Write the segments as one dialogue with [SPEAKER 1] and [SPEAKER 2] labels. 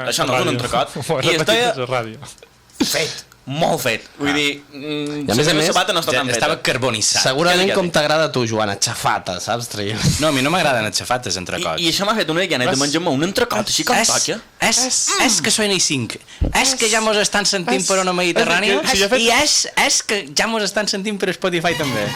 [SPEAKER 1] Això no és un entrecot. I estava fet, molt fet. Vull dir,
[SPEAKER 2] a més
[SPEAKER 1] sabata no està tan feta.
[SPEAKER 3] Estava carbonitzat.
[SPEAKER 2] Segurament com t'agrada a tu, Joan, aixafata, saps?
[SPEAKER 3] No, a mi no m'agraden aixafates, entrecots.
[SPEAKER 1] I això m'ha fet una ganes de menjar-me un entrecot així com toca.
[SPEAKER 3] És que soy cinc. És que ja mos estan sentint per una Mediterrània i és que ja mos estan sentint per Spotify també.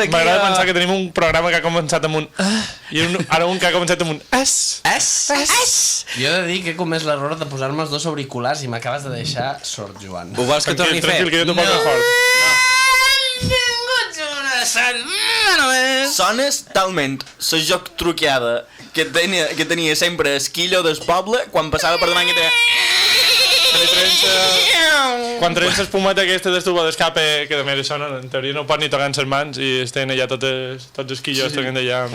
[SPEAKER 4] M'agrada pensar que tenim un programa que ha començat amb un i ara un que ha començat amb un
[SPEAKER 2] Jo he de dir que he comès l'error de posar-me els dos auriculars i m'acabes de deixar sord, Joan.
[SPEAKER 3] Ho vols que torni a fer?
[SPEAKER 4] Tranquil, que jo t'ho poso fort.
[SPEAKER 1] Sones talment la joc truqueada que tenia sempre Esquillo del poble quan passava per davant que tenia...
[SPEAKER 4] Quan trens l'espumeta aquesta d'estufa d'escape, que de més sona, en teoria no pot ni tocar en les mans i estan allà tots els quillos tocant d'allà.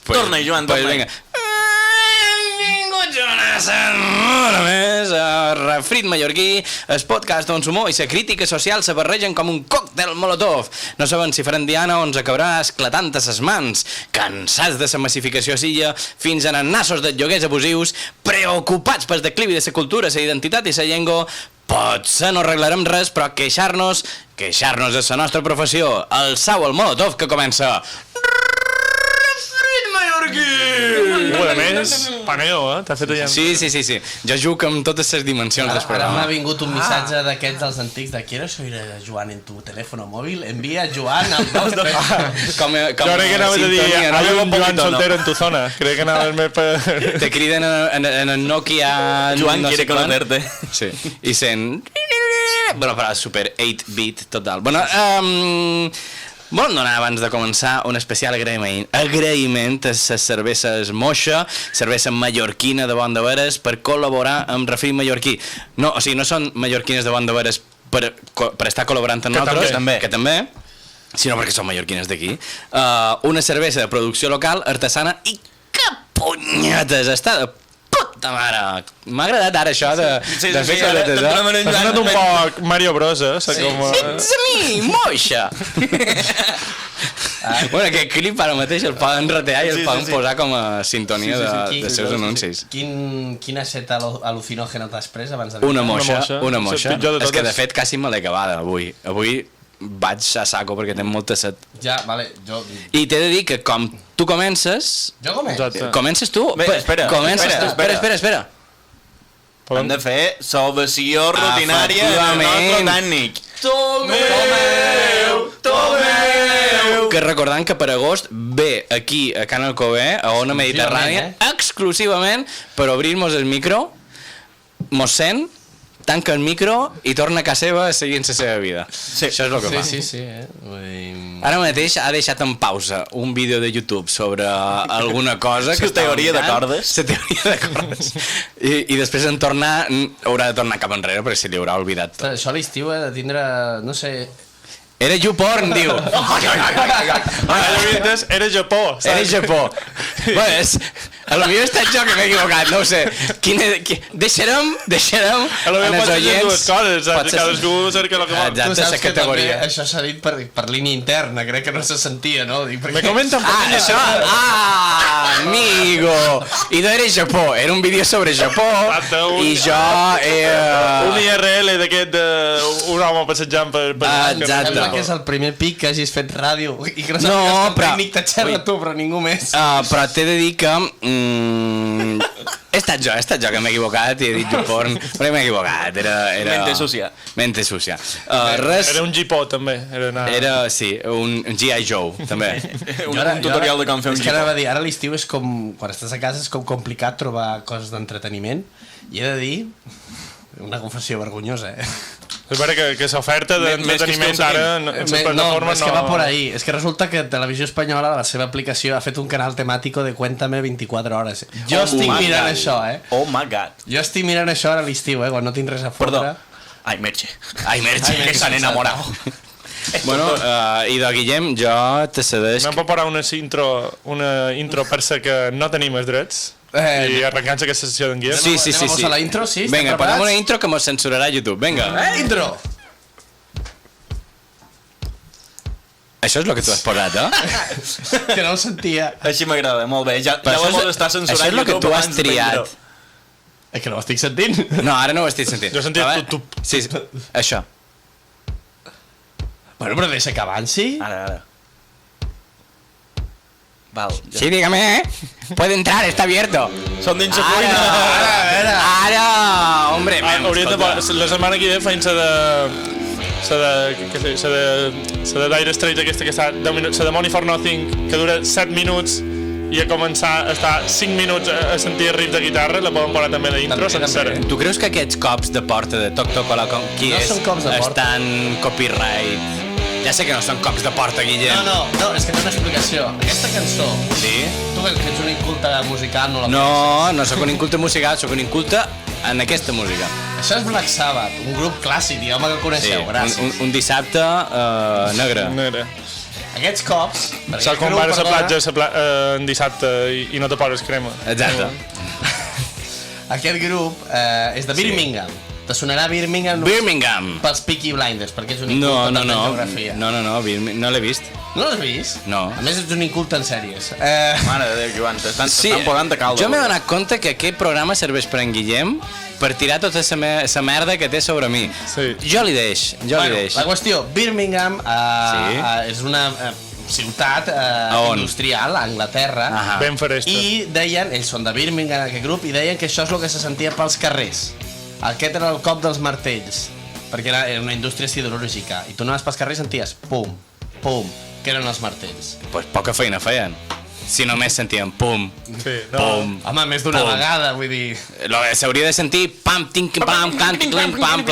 [SPEAKER 1] Torna, Joan, torna.
[SPEAKER 3] Benvinguts una més a Refrit Mallorquí, el podcast on l'humor i la crítica social se barregen com un còctel molotov. No saben si faran diana o ens acabarà esclatant a ses mans, cansats de la massificació silla fins a nassos de lloguers abusius, preocupats pel declivi de la cultura, la identitat i la llengua. Potser no arreglarem res, però queixar-nos és la nostra professió. Alçau el molotov que comença Refrit Mallorquí!
[SPEAKER 4] A més, paneo, t'ha fet allà.
[SPEAKER 3] Sí. Jo jugo amb totes les dimensions del programa.
[SPEAKER 2] Ara m'ha vingut un missatge d'aquests dels antics de ¿Quieres oír a Joan en tu teléfono móvil? Envia a Joan al 2...
[SPEAKER 3] Com
[SPEAKER 4] jo crec que anaves a dir, hay un Joan soltero en tu zona. Crec que anaves més per...
[SPEAKER 3] Te criden en el Nokia...
[SPEAKER 1] Joan quiere conocerte.
[SPEAKER 3] Sí, i sent... Bueno, però super 8-bit total. Bueno, volem donar abans de començar un especial agraïment a les cerveses Moixa, cervesa mallorquina de Bon de Veres, per col·laborar amb Refrit Mallorquí. No, o sigui, no són mallorquines de Bon de Veres per estar col·laborant amb nosaltres, que també, sinó perquè són mallorquines d'aquí. Una cervesa de producció local, artesana i que punyetes, està de puta mare. M'ha agradat ara això de fer coletes,
[SPEAKER 4] T'ha sonat un poc Mario Bros,
[SPEAKER 3] It's a me, Moixa! Bueno, aquest clip ara mateix el poden retear i el poden posar com a sintonia de seus anuncis.
[SPEAKER 2] Quina seta al·lucinògena t'has pres abans de...
[SPEAKER 3] Una moixa. És que de fet quasi me l'he acabada avui. Avui vaig a saco perquè tinc molta set.
[SPEAKER 2] Ja, vale, jo...
[SPEAKER 3] I t'he de dir que com tu comences...
[SPEAKER 2] Jo començo?
[SPEAKER 3] Comences tu? Espera.
[SPEAKER 1] Hem de fer l'ovació rutinària del nostre tècnic. Tomeu!
[SPEAKER 3] Que recordant que per agost ve aquí a Can Alcover, a Ona Mediterrània, exclusivament per obrir-nos el micro, mos sent, tanca el micro i torna a casa seva seguint la seva vida. Això és el que fa.
[SPEAKER 2] Sí.
[SPEAKER 3] Ara mateix ha deixat en pausa un vídeo de YouTube sobre alguna cosa que
[SPEAKER 1] la teoria de cordes.
[SPEAKER 3] La teoria de cordes. I després haurà de tornar cap enrere perquè se li haurà oblidat tot.
[SPEAKER 2] Això a l'estiu ha de tindre, no sé...
[SPEAKER 3] Era YouPorn, diu.
[SPEAKER 4] Era Japó.
[SPEAKER 3] Era Japó. Bueno, a lo millor he estat jo que m'he equivocat, no ho sé. Deixarem en els oients...
[SPEAKER 4] Cadascú cerca el que vol.
[SPEAKER 2] Tu saps que també això s'ha dit per línia interna, crec que no se sentia, no?
[SPEAKER 4] Me comenten per
[SPEAKER 3] això. Amigo. I no era Japó, era un vídeo sobre Japó i jo...
[SPEAKER 4] Un IRL d'aquest d'un home passejant per...
[SPEAKER 3] Exacte.
[SPEAKER 2] Que és el primer pic que hagis fet ràdio i que no sàpigues que el tècnic t'ha xerrat tu, però ningú més.
[SPEAKER 3] Però t'he de dir que he estat jo que m'he equivocat i he dit YouPorn, però m'he equivocat, era... Mente sucia.
[SPEAKER 4] Era un Gipó, també.
[SPEAKER 3] Sí, un G.I. Joe, també.
[SPEAKER 1] Un tutorial de com fer un
[SPEAKER 2] Gipó. És que anava a dir, ara l'estiu és com, quan estàs a casa és com complicat trobar coses d'entreteniment i he de dir, una confessió vergonyosa,
[SPEAKER 4] És vera que l'oferta d'entreteniment ara en les plataformes
[SPEAKER 2] és que va por ahí. És que resulta que Televisió Espanyola, la seva aplicació, ha fet un canal temàtico de Cuéntame 24 hores. Jo estic mirant això,
[SPEAKER 1] Oh my god.
[SPEAKER 2] Jo estic mirant això ara a l'estiu, quan no tinc res a fotre.
[SPEAKER 1] Perdó. Ai, Merche,
[SPEAKER 3] que s'han enamorat. Bueno, i de Guillem, jo te cedeix...
[SPEAKER 4] M'hem preparat una intro per ser que no tenim els drets. I arrencant aquesta sessió d'en Guillem.
[SPEAKER 3] Sí.
[SPEAKER 2] Vamos a la intro, sí?
[SPEAKER 3] Vinga, posem una intro que mos censurarà YouTube. Vinga.
[SPEAKER 2] Intro!
[SPEAKER 3] Això és el que tu has posat,
[SPEAKER 2] Que no ho sentia.
[SPEAKER 1] Així m'agrada, molt bé. Ja
[SPEAKER 3] Però
[SPEAKER 1] vos està
[SPEAKER 3] això
[SPEAKER 1] censurant
[SPEAKER 3] és el que
[SPEAKER 1] YouTube
[SPEAKER 3] tu has
[SPEAKER 1] abans de
[SPEAKER 3] triat.
[SPEAKER 1] prendre-ho.
[SPEAKER 2] És que no ho estic sentint.
[SPEAKER 3] No, ara no ho estic sentint.
[SPEAKER 4] Jo he sentit
[SPEAKER 3] Però,
[SPEAKER 4] tup.
[SPEAKER 3] Sí, això.
[SPEAKER 2] Bueno, però deixa que avanci.
[SPEAKER 1] Ara. Val, ja.
[SPEAKER 3] Sí, dígame, Puede entrar, está abierto.
[SPEAKER 1] Són dins la cuina.
[SPEAKER 3] Ara, hombre.
[SPEAKER 4] Hauríem de... La setmana que ve feien la Dire Straits aquesta que està 10 minuts, la de Money for Nothing, que dura 7 minuts i a començar a estar 5 minuts a sentir riff de guitarra, la poden posar també d'intro sencera.
[SPEAKER 3] Tu creus que aquests cops de porta de Toc Toc o la qui
[SPEAKER 2] No
[SPEAKER 3] és
[SPEAKER 2] són cops de porta.
[SPEAKER 3] estan copyright? Ja sé que no són cops de porta, Guillem.
[SPEAKER 2] No, és que té una explicació. Aquesta cançó,
[SPEAKER 3] Sí?
[SPEAKER 2] tu que ets un inculte musical, no la
[SPEAKER 3] No sóc un inculte musical, sóc un inculte en aquesta música.
[SPEAKER 2] Això és Black Sabbath, un grup clàssic, digueu-me que el coneixeu, gràcies.
[SPEAKER 3] un dissabte negre.
[SPEAKER 4] Negre.
[SPEAKER 2] Aquests cops... perquè
[SPEAKER 4] Saps quan
[SPEAKER 2] grup,
[SPEAKER 4] vas a la
[SPEAKER 2] perdona,
[SPEAKER 4] platja en dissabte i no te poses crema.
[SPEAKER 3] Exacte.
[SPEAKER 2] Aquest grup és de Birmingham. Te sonarà Birmingham
[SPEAKER 3] Birmingham.
[SPEAKER 2] pels Peaky Blinders, perquè és un
[SPEAKER 3] No,
[SPEAKER 2] inculte en
[SPEAKER 3] no
[SPEAKER 2] geografia.
[SPEAKER 3] no l'he vist.
[SPEAKER 2] No l'has vist?
[SPEAKER 3] No.
[SPEAKER 2] A més, ets un inculte en sèries.
[SPEAKER 1] Mare de Déu, Joan, t'estan
[SPEAKER 3] Sí,
[SPEAKER 1] posant de calda.
[SPEAKER 3] jo m'he donat compte que aquest programa serveix per en Guillem per tirar tota la merda que té sobre mi.
[SPEAKER 4] Sí.
[SPEAKER 3] Jo li deix.
[SPEAKER 2] La qüestió, Birmingham
[SPEAKER 3] Sí.
[SPEAKER 2] és una ciutat
[SPEAKER 3] on?
[SPEAKER 2] industrial a Anglaterra.
[SPEAKER 3] Ahà.
[SPEAKER 4] Ben faresta.
[SPEAKER 2] I deien, ells són de Birmingham, aquest grup, i deien que això és el que se sentia pels carrers. Aquest era el cop dels martells, perquè era una indústria siderúrgica. I tu anaves pels carrers i senties pum, pum, que eren els martells.
[SPEAKER 3] Pues poca feina feien. Si només sentien pum,
[SPEAKER 4] Sí, no.
[SPEAKER 3] pum.
[SPEAKER 2] Home, més d'una
[SPEAKER 3] Pum.
[SPEAKER 2] vegada, vull dir...
[SPEAKER 3] S'hauria de sentir pam, tinc, pam, clam, tinc, pam, plam,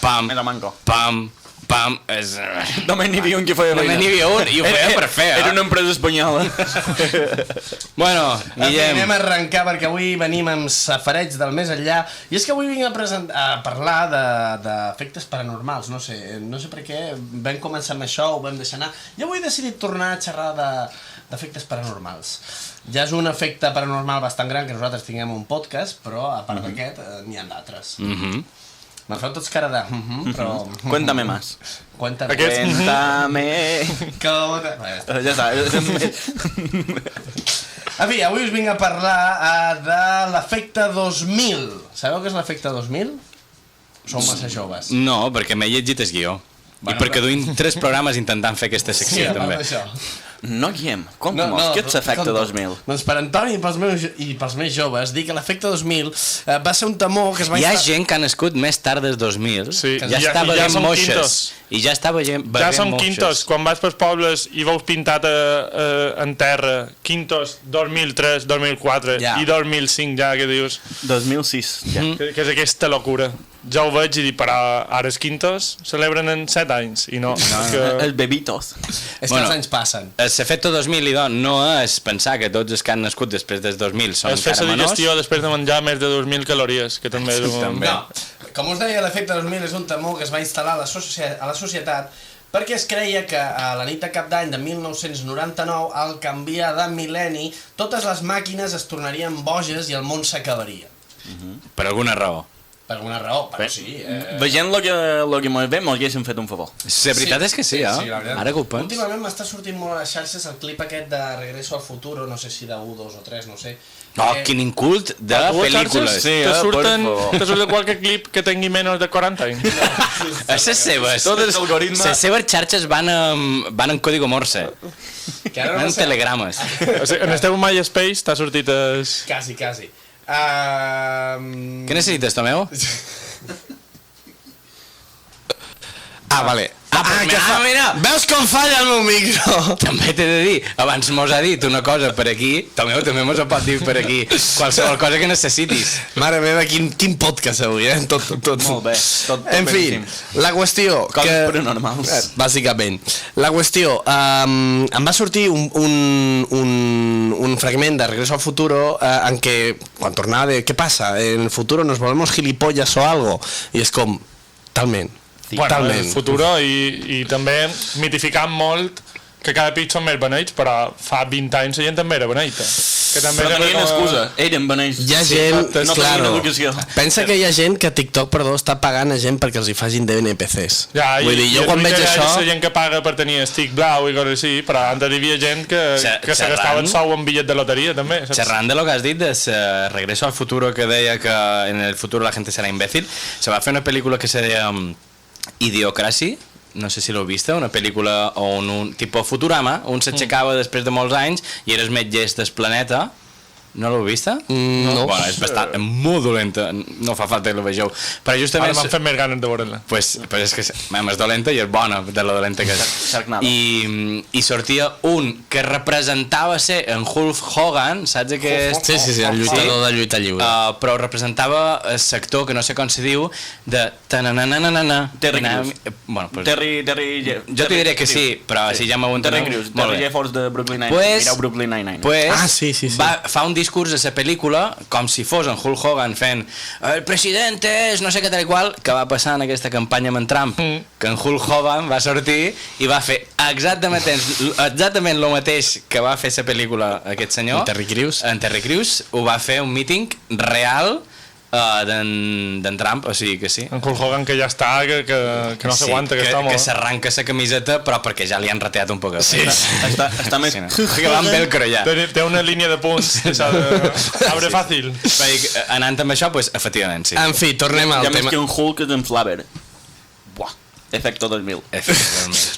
[SPEAKER 3] pam,
[SPEAKER 1] Era manco.
[SPEAKER 3] pam, pam. És...
[SPEAKER 1] Només n'hi havia un que feia
[SPEAKER 3] Només n'hi havia un, i ho feia per fer,
[SPEAKER 1] Era una empresa espanyola.
[SPEAKER 3] Bueno,
[SPEAKER 2] En fi,
[SPEAKER 3] Guillem,
[SPEAKER 2] anem a arrencar perquè avui venim amb safareig del més enllà i és que avui vinc a parlar d'efectes paranormals, no sé per què vam començar amb això, ho vam deixar anar i avui he decidit tornar a xerrar d'efectes paranormals. Ja és un efecte paranormal bastant gran que nosaltres tinguem un podcast, però a part d'aquest n'hi ha d'altres. Me'n feu tots cara de... però...
[SPEAKER 1] Cuéntame más.
[SPEAKER 2] Cuéntame.
[SPEAKER 1] Cuéntame. Ja està.
[SPEAKER 2] En fi, avui us vinc a parlar de l'efecte 2000. Sabeu què és l'efecte 2000? Sou massa joves.
[SPEAKER 3] no, perquè m'he llegit el guió. I perquè duim 3 programes intentant fer aquesta secció,
[SPEAKER 2] a part
[SPEAKER 3] també.
[SPEAKER 2] d'això.
[SPEAKER 1] No, Guillem, compta'm-ho, què ets efecte 2000?
[SPEAKER 2] Doncs per Antoni i pels més joves, dir que l'efecte 2000 va ser un temor que es va
[SPEAKER 3] Hi ha gent que ha nascut més tard del 2000,
[SPEAKER 4] Sí,
[SPEAKER 3] ja
[SPEAKER 4] i ja-
[SPEAKER 3] està
[SPEAKER 4] i ja
[SPEAKER 3] veient
[SPEAKER 4] som
[SPEAKER 3] moixes.
[SPEAKER 4] quintos.
[SPEAKER 3] I ja està veient
[SPEAKER 4] Ja som
[SPEAKER 3] moixes.
[SPEAKER 4] quintos, quan vas pels pobles i veus pintat en terra, quintos 2003, 2004
[SPEAKER 2] Ja.
[SPEAKER 4] i 2005 ja, que dius,
[SPEAKER 1] 2006, ja.
[SPEAKER 4] que és aquesta locura. Ja ho veig i dic, però ara els quintos celebren en 7 anys i no.
[SPEAKER 1] Els bebitos.
[SPEAKER 2] És que
[SPEAKER 3] Bueno.
[SPEAKER 2] els anys passen.
[SPEAKER 3] L'efecte 2000, idò, no és pensar que tots els que han nascut després del 2000 són
[SPEAKER 4] És fer
[SPEAKER 3] encara
[SPEAKER 4] la
[SPEAKER 3] menors.
[SPEAKER 4] digestió després de menjar més de 2.000 calories, que també és un...
[SPEAKER 3] També.
[SPEAKER 2] No, com us deia, l'efecte 2000 és un temor que es va instal·lar a la societat perquè es creia que a la nit de cap d'any de 1999, al canviar de mil·lenni, totes les màquines es tornarien boges i el món s'acabaria.
[SPEAKER 3] Per alguna raó.
[SPEAKER 2] Per alguna raó, però sí.
[SPEAKER 1] Veient lo que mos ve, mos haguéssim fet un favor.
[SPEAKER 3] La veritat és que sí,
[SPEAKER 2] la veritat.
[SPEAKER 3] Ara que ho penso.
[SPEAKER 2] Últimament m'està sortint molt a les xarxes el clip aquest de Regreso al Futuro, no sé si de 1, 2 o 3, no sé.
[SPEAKER 3] Oh, quin incult de
[SPEAKER 4] A tu,
[SPEAKER 3] pel·lícules.
[SPEAKER 4] xarxes,
[SPEAKER 1] Sí,
[SPEAKER 4] te surt qualque clip que tingui menys de 40 anys.
[SPEAKER 3] A les seves.
[SPEAKER 1] Tot és algoritme.
[SPEAKER 3] Les seves xarxes van en código morse.
[SPEAKER 2] Que ara
[SPEAKER 3] Van
[SPEAKER 2] no
[SPEAKER 3] en
[SPEAKER 2] sé.
[SPEAKER 3] telegrames.
[SPEAKER 4] O sigui, en el teu MySpace t'ha sortit es...
[SPEAKER 2] Quasi, quasi.
[SPEAKER 3] Què necessites, Tomeu?
[SPEAKER 2] Vale.
[SPEAKER 3] Mira!
[SPEAKER 2] Veus com falla el meu micro?
[SPEAKER 3] També t'he de dir, abans mos ha dit una cosa per aquí, Tomeu també mos ho pot dir per aquí, qualsevol cosa que necessitis.
[SPEAKER 2] Mare meva, quin podcast avui, Tot.
[SPEAKER 1] Molt bé, tot
[SPEAKER 2] En fi,
[SPEAKER 1] beníssim.
[SPEAKER 2] la qüestió...
[SPEAKER 1] Coses paranormals.
[SPEAKER 2] Bàsicament. La qüestió... em va sortir un fragment de Regreso al Futuro en què, quan tornava de... Què passa? En el futuro nos volvemos gilipollas o algo? I és com... Talment.
[SPEAKER 4] Bueno,
[SPEAKER 2] Talment.
[SPEAKER 4] el futuro i també mitificant molt que cada pit són més beneits, però fa 20 anys la gent també era beneita. Que també
[SPEAKER 1] Però tenien excusa, eren beneits.
[SPEAKER 2] Hi ha gent,
[SPEAKER 1] no tenien
[SPEAKER 2] claro,
[SPEAKER 1] educació.
[SPEAKER 2] pensa que hi ha gent que TikTok, perdó, està pagant a gent perquè els hi facin NPCs.
[SPEAKER 4] Ja,
[SPEAKER 2] Vull dir, jo
[SPEAKER 4] i
[SPEAKER 2] quan veig això...
[SPEAKER 4] la gent que paga per tenir stick blau i coses així, però antes hi havia gent que se gastava el sou en bitllet de loteria, també. Saps?
[SPEAKER 3] Xerrant de lo que has dit de Regreso al futuro, que deia que en el futuro la gente serà imbécil, se va fer una pel·lícula que se deia Idiocracy, no sé si l'heu vista, una pel·lícula on un tipus Futurama, un s'aixecava després de molts anys i eres més llest del planeta. No l'heu vista?
[SPEAKER 2] No.
[SPEAKER 3] Bueno, és bastant, molt dolenta, no fa falta que la vegeu. Però justament...
[SPEAKER 4] Ara m'han fet més ganes de veure-la.
[SPEAKER 3] Pues és que és dolenta i és bona de lo dolenta que és. I sortia un que representava ser en Hulk Hogan, saps aquest?
[SPEAKER 2] Sí, el lluitador de lluita lliure.
[SPEAKER 3] Però representava el sector, que no sé com se diu, de tananananana.
[SPEAKER 1] Terry Crews.
[SPEAKER 3] Bueno, pues,
[SPEAKER 1] Jo
[SPEAKER 3] t'hi diré que sí, però si ja m'ho enteneu...
[SPEAKER 1] Terry Crews, Terry Jeffords de Brooklyn Nine-Nine.
[SPEAKER 3] Pues,
[SPEAKER 1] Mireu Brooklyn Nine-Nine.
[SPEAKER 3] Pues,
[SPEAKER 2] sí.
[SPEAKER 3] fa un discurs de la pel·lícula com si fos en Hulk Hogan fent el president és no sé què tal i qual, que va passar en aquesta campanya amb en Trump, que en Hulk Hogan va sortir i va fer exactament el mateix que va fer la pel·lícula aquest senyor, en Terry Crews ho va fer un míting real d'en Trump, o sigui que sí.
[SPEAKER 4] En Hulk Hogan que ja està, que no s'aguanta, que està molt...
[SPEAKER 3] Que s'arranca la camiseta, però perquè ja li han rateat un poc.
[SPEAKER 1] Sí, està més...
[SPEAKER 3] Que va amb velcro ja.
[SPEAKER 4] Té una línia de punts que s'ha d'abre fàcil.
[SPEAKER 3] Anant amb això, doncs, efectivament, sí.
[SPEAKER 2] En fi, tornem al
[SPEAKER 1] tema. Ja més que un Hulk és en Flaver. Buah. Efecte 2000.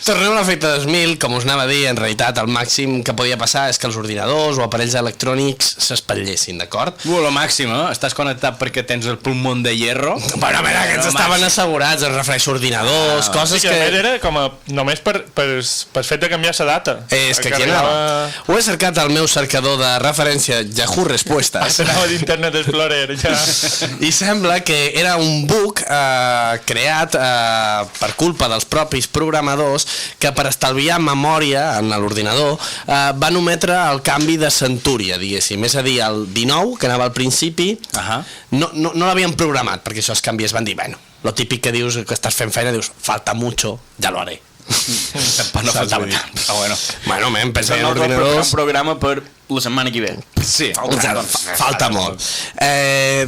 [SPEAKER 2] Tornem a l'efecte 2000, com us anava a dir, en realitat el màxim que podia passar és que els ordinadors o aparells electrònics s'espatllessin, d'acord?
[SPEAKER 3] Lo màxim, eh? Estàs connectat perquè tens el pulmó de hierro.
[SPEAKER 2] Bueno, a veure, aquests estaven assegurats, es refereix ordinadors, coses
[SPEAKER 4] que... a més era com a, només per fet de canviar la data.
[SPEAKER 2] És que aquí anava. Ho he cercat al meu cercador de referència Yahoo Respuestes.
[SPEAKER 4] Anava d'Internet Explorer, ja.
[SPEAKER 2] I sembla que era un bug creat per culpa dels propis programadors que per estalviar memòria en l'ordinador van ometre el canvi de centúria, diguéssim. És a dir, el 19, que anava al principi, no l'havien programat perquè això es canviés. Van dir, bueno, lo típic que dius, que estàs fent feina, dius, falta mucho, ya lo haré.
[SPEAKER 3] No faltava tant.
[SPEAKER 2] Bueno, pensa en ordinadors...
[SPEAKER 1] Un programa per la setmana que ve.
[SPEAKER 3] Sí.
[SPEAKER 2] Falta molt.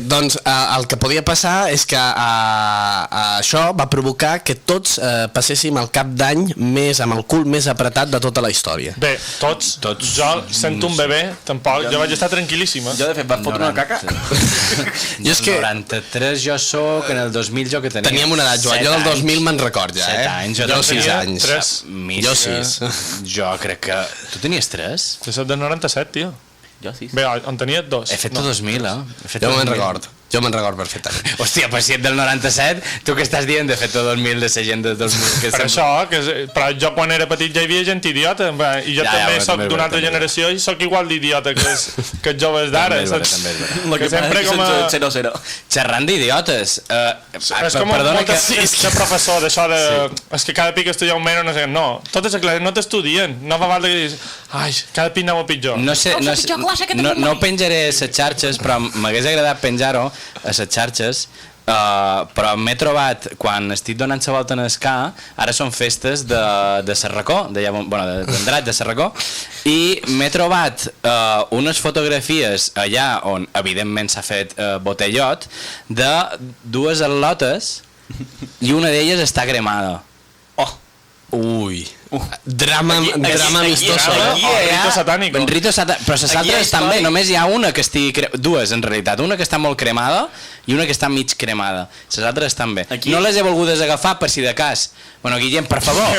[SPEAKER 2] Doncs el que podia passar és que això va provocar que tots passéssim el cap d'any amb el cul més apretat de tota la història.
[SPEAKER 4] Bé, tots. Jo sento un bebè, tampoc. Jo vaig estar tranquil·líssima.
[SPEAKER 1] Jo, de fet, vaig fotre una caca.
[SPEAKER 3] Jo és que... 93 jo soc, en el 2000 jo que tenia...
[SPEAKER 2] Teníem una edat, Joan. Jo del 2000 me'n record ja,
[SPEAKER 3] 7 anys.
[SPEAKER 2] Jo 6 anys.
[SPEAKER 4] 3.
[SPEAKER 2] Jo 6.
[SPEAKER 3] Jo crec que... Tu tenies 3?
[SPEAKER 4] Jo soc del 97, tio.
[SPEAKER 1] Jo 6.
[SPEAKER 4] Bé, on tenia 2.
[SPEAKER 3] He fet 2000,
[SPEAKER 2] Jo me'n record. Jo me'n record perfectament.
[SPEAKER 3] Hòstia, però si ets del 97, tu què estàs dient de fet 2000, de ser gent del 2000? Que
[SPEAKER 4] per això, però jo quan era petit ja hi havia gent idiota, i jo també soc d'una altra generació i soc igual d'idiota que els joves d'ara.
[SPEAKER 1] El que sempre com a... 0-0.
[SPEAKER 3] Xerrant d'idiotes.
[SPEAKER 4] És com de professor d'això de... És que cada pic estudia un menys, no sé què. No, totes les classes no t'estudien. No fa falta que diguis, ai, cada pic anava pitjor.
[SPEAKER 3] No penjaré a les xarxes, però m'hagués agradat penjar-ho a les xarxes, però m'he trobat, quan estic donant la volta en el ca, ara són festes de Serracó, d'Andrat de Serracó, i m'he trobat unes fotografies allà on evidentment s'ha fet botellot de dues al·lotes i una d'elles està cremada. Ui.
[SPEAKER 2] Drama amistoso.
[SPEAKER 4] Rito satànico.
[SPEAKER 3] Però les altres també, només hi ha una que estigui... Dues, en realitat. Una que està molt cremada i una que està mig cremada. Les altres també. No les he volgudes agafar per si de cas. Bueno, Guillem, per favor.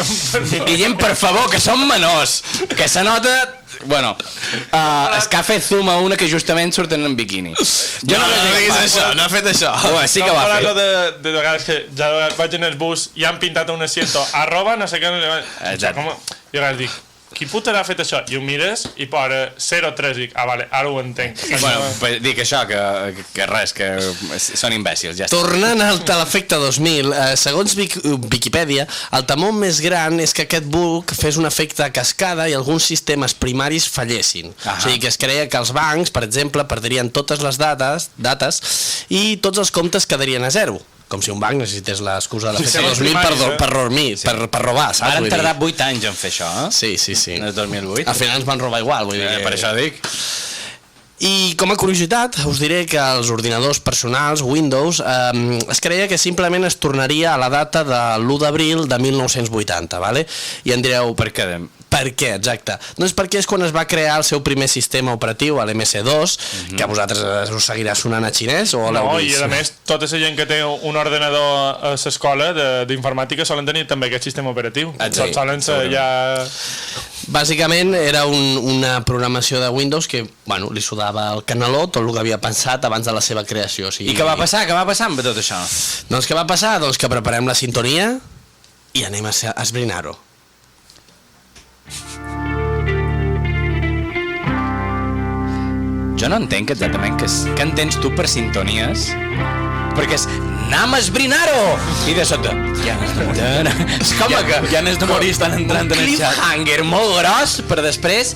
[SPEAKER 3] Guillem, per favor, que som menors. Que se nota... Bueno, es que ha fet zoom a una que justament surten en biquini.
[SPEAKER 2] Jo no diguis això, no ha fet això.
[SPEAKER 3] Sí que ho ha fet.
[SPEAKER 4] De vegades que ja vaig en el bus i han pintat un asiento @ no sé què... Jo ara dic, qui puta l'ha fet això? I ho mires i posa 0-3, dic, vale, ara ho entenc.
[SPEAKER 3] Bueno, dic això, que res, que són imbècils, ja està.
[SPEAKER 2] Tornant al l'efecte 2000, segons Viquipèdia, el temor més gran és que aquest bug fes un efecte a cascada i alguns sistemes primaris fallessin. O sigui que es creia que els bancs, per exemple, perdrien totes les dates i tots els comptes quedarien a zero. Com si un banc necessités l'excusa de
[SPEAKER 4] Sí,
[SPEAKER 2] fer 2000 per dormir, per robar, saps?
[SPEAKER 3] Ara han
[SPEAKER 2] Vull dir.
[SPEAKER 3] tardat 8 anys en fer això, eh?
[SPEAKER 2] Sí.
[SPEAKER 3] No és 2008.
[SPEAKER 2] Al final ens van robar igual, vull dir que...
[SPEAKER 3] Per això dic.
[SPEAKER 2] I com a curiositat, us diré que els ordinadors personals, Windows, es creia que simplement es tornaria a la data de l'1 d'abril de 1980, ¿vale? I em direu...
[SPEAKER 3] Per què?
[SPEAKER 2] Per què, exacte? Doncs perquè és quan es va crear el seu primer sistema operatiu, l'MS2, que a vosaltres us seguirà sonant a xinès o l'heu
[SPEAKER 4] No,
[SPEAKER 2] vist?
[SPEAKER 4] i a més, tota la gent que té un ordenador a l'escola d'informàtica solen tenir també aquest sistema operatiu.
[SPEAKER 2] Exacte.
[SPEAKER 4] Solen ser ja...
[SPEAKER 2] Bàsicament era una programació de Windows que, bueno, li sudava el canaló tot el que havia pensat abans de la seva creació. O sigui...
[SPEAKER 3] I què va passar? Què va passar amb tot això?
[SPEAKER 2] Doncs què va passar? Doncs que preparem la sintonia i anem a esbrinar-ho.
[SPEAKER 3] Jo no entenc exactament què entens tu per sintonies, perquè és anem a esbrinar-ho! I de sota... És com que...
[SPEAKER 1] Ja n'és de morir, estan entrant en el xat.
[SPEAKER 3] cliffhanger molt gros per després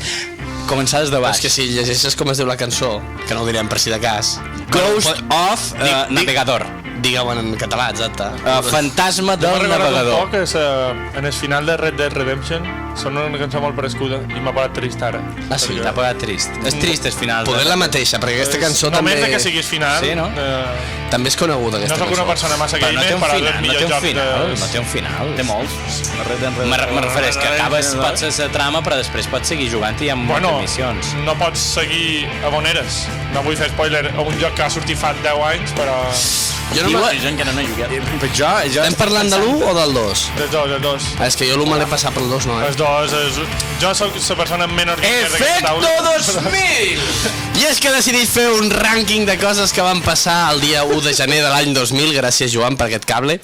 [SPEAKER 3] començar des de baix.
[SPEAKER 2] És que si llegeixes com es diu la cançó, que no ho direm per si de cas...
[SPEAKER 3] Ghost of Navegador.
[SPEAKER 2] Digue-ho en català, exacte.
[SPEAKER 3] Fantasma
[SPEAKER 4] M'ha
[SPEAKER 3] del
[SPEAKER 4] recordat un
[SPEAKER 3] navegador.
[SPEAKER 4] poc que en el final de Red Dead Redemption són una cançó molt parescuda i m'ha parat trist ara.
[SPEAKER 2] Ah, sí?
[SPEAKER 3] T'ha pagat trist. És trist el final.
[SPEAKER 2] Poder la mateixa, perquè aquesta cançó també...
[SPEAKER 4] Només de que siguis final.
[SPEAKER 3] Sí, no?
[SPEAKER 2] També és coneguda,
[SPEAKER 4] No
[SPEAKER 2] aquesta
[SPEAKER 4] soc una
[SPEAKER 2] cançó.
[SPEAKER 4] persona massa
[SPEAKER 3] Però no té
[SPEAKER 4] gamer,
[SPEAKER 3] un
[SPEAKER 4] però
[SPEAKER 3] final,
[SPEAKER 4] dels
[SPEAKER 3] no té
[SPEAKER 4] millors
[SPEAKER 3] un
[SPEAKER 4] jocs
[SPEAKER 3] final,
[SPEAKER 4] de...
[SPEAKER 3] no té un final.
[SPEAKER 1] Té molts.
[SPEAKER 3] Me refereix que acabes, pots ser la trama, però després pots seguir jugant i hi ha
[SPEAKER 4] Bueno,
[SPEAKER 3] moltes missions.
[SPEAKER 4] no pots seguir a on eres. No vull fer spoiler a un joc que ha sortit fa 10 anys, però...
[SPEAKER 2] Jo no
[SPEAKER 1] Diu,
[SPEAKER 2] me...
[SPEAKER 1] jo encara no he jugat.
[SPEAKER 3] Jo
[SPEAKER 2] Estem parlant de l'1 o del 2?
[SPEAKER 4] dels dos.
[SPEAKER 2] Ah, és que jo l'1 me l'he passat pel 2, no,
[SPEAKER 4] Els dos, jo sóc la persona menys gamer d'aquesta taula.
[SPEAKER 3] Efecto 2000!
[SPEAKER 2] I és que he decidit fer un rànquing de coses que van passar el dia 1 de gener de l'any 2000, gràcies Joan per aquest cable.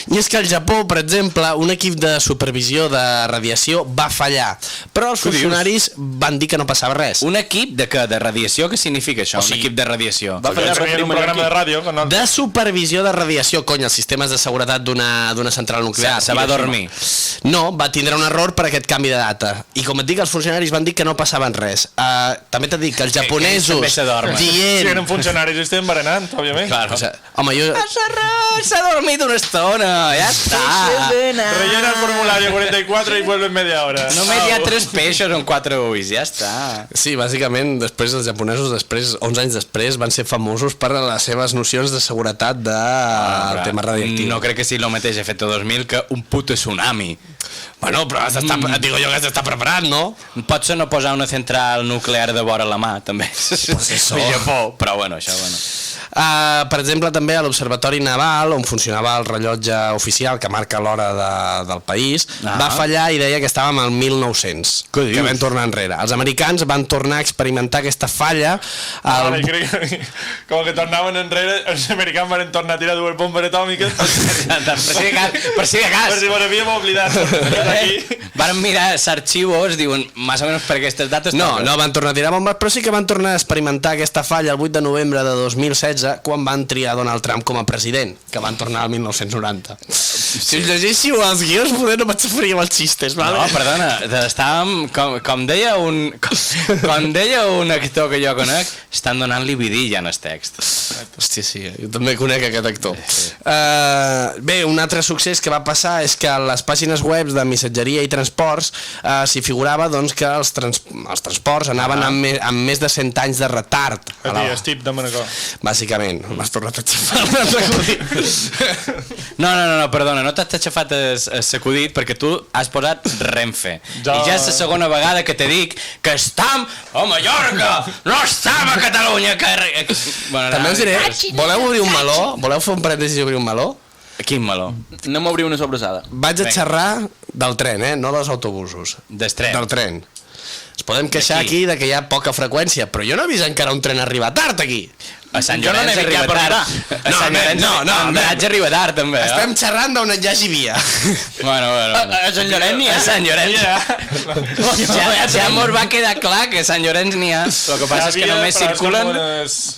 [SPEAKER 2] I és que al Japó, per exemple, un equip de supervisió de radiació va fallar, però els funcionaris van dir que no passava res.
[SPEAKER 3] Un equip de què? De radiació? Què significa això? Un equip de radiació?
[SPEAKER 1] Va fallar
[SPEAKER 4] Tenia un programa de ràdio. Que no...
[SPEAKER 2] De supervisió de radiació, cony, els sistemes de seguretat d'una central nuclear.
[SPEAKER 3] Se va dormir.
[SPEAKER 2] No, va tindre un error per aquest canvi de data. I com et dic, els funcionaris van dir que no passaven res. També t'he dit que els japonesos
[SPEAKER 3] també se dormen.
[SPEAKER 4] Si
[SPEAKER 2] dient...
[SPEAKER 4] eren funcionaris estem berenant, òbviament.
[SPEAKER 3] Claro.
[SPEAKER 2] O sigui, home, jo...
[SPEAKER 3] S'ha dormit una estona, ja està.
[SPEAKER 4] Rellena el formulario 44 i vuelve en media hora.
[SPEAKER 3] Només hi ha 3 peixos en 4 ulls, ja està.
[SPEAKER 2] Sí, bàsicament, després els japonesos, 11 anys després, van ser famosos per les seves nocions de seguretat del tema radiactiu.
[SPEAKER 3] No crec que sigui el mateix efecte 2000 que un puto tsunami.
[SPEAKER 2] Bueno, però has d'estar, digo jo que has d'estar preparat, no?
[SPEAKER 3] Potser no posar una central nuclear de vora la mà, també.
[SPEAKER 2] Pues eso.
[SPEAKER 3] El Japó, però bueno, això, bueno.
[SPEAKER 2] Per exemple, també a l'Observatori Naval, on funcionava el rellotge oficial que marca l'hora del país, va fallar i deia que estàvem al 1900,
[SPEAKER 3] Què dius?
[SPEAKER 2] que vam tornar enrere. Els americans van tornar a experimentar aquesta falla
[SPEAKER 4] Vale, crec que com que tornaven enrere, els americans van tornar a tirar dues bombes atòmiques
[SPEAKER 3] Per si de cas.
[SPEAKER 4] per si ho havíem oblidat. Aquí.
[SPEAKER 3] Van mirar l'arxivos, diuen, més o menys per aquestes dates...
[SPEAKER 2] No van tornar a tirar bombes, però sí que van tornar a experimentar aquesta falla el 8 de novembre de 2016, quan van triar Donald Trump com a president, que van tornar al 1990. Si us llegíssiu els guions, poder no vaig sofrir amb els xistes, vale?
[SPEAKER 3] No, perdona, estàvem, com deia un actor que jo conec, estan donant-li vidilla en el text.
[SPEAKER 2] Hòstia, sí, jo també conec aquest actor. Bé, un altre succés que va passar és que a les pàgines web de missatgeria i transports s'hi figurava doncs, que els transports anaven amb més de 100 anys de retard.
[SPEAKER 4] Steve de Manacor.
[SPEAKER 2] Bàsicament, m'has tornat a xafar.
[SPEAKER 3] No, perdona, no t'has aixafat el sacudit perquè tu has posat Renfe. I ja és la segona vegada que te dic que estam a Mallorca, no estam a Catalunya. Bueno,
[SPEAKER 2] També us diré, voleu obrir un meló? Voleu fer un parèntesi i obrir un meló?
[SPEAKER 3] Quin meló?
[SPEAKER 1] No m'obrir una sobrassada.
[SPEAKER 2] Vaig a xerrar del tren, no dels autobusos.
[SPEAKER 3] Del tren.
[SPEAKER 2] Del tren. Ens podem queixar aquí de que hi ha poca freqüència, però jo no he vist encara un tren arribar tard aquí.
[SPEAKER 3] A Sant
[SPEAKER 1] Jo no
[SPEAKER 3] Llorenç
[SPEAKER 1] n'he vist
[SPEAKER 3] arriba
[SPEAKER 1] cap
[SPEAKER 3] tard.
[SPEAKER 1] arribar.
[SPEAKER 3] A Sant Llorenç Andratx arriba tard, també.
[SPEAKER 2] Estem xerrant d'on hi hagi via.
[SPEAKER 3] Bueno.
[SPEAKER 1] A Sant Llorenç n'hi ha.
[SPEAKER 3] A Sant Llorenç. Ja mos va quedar clar que a Sant Llorenç n'hi ha. El que passa és que només circulen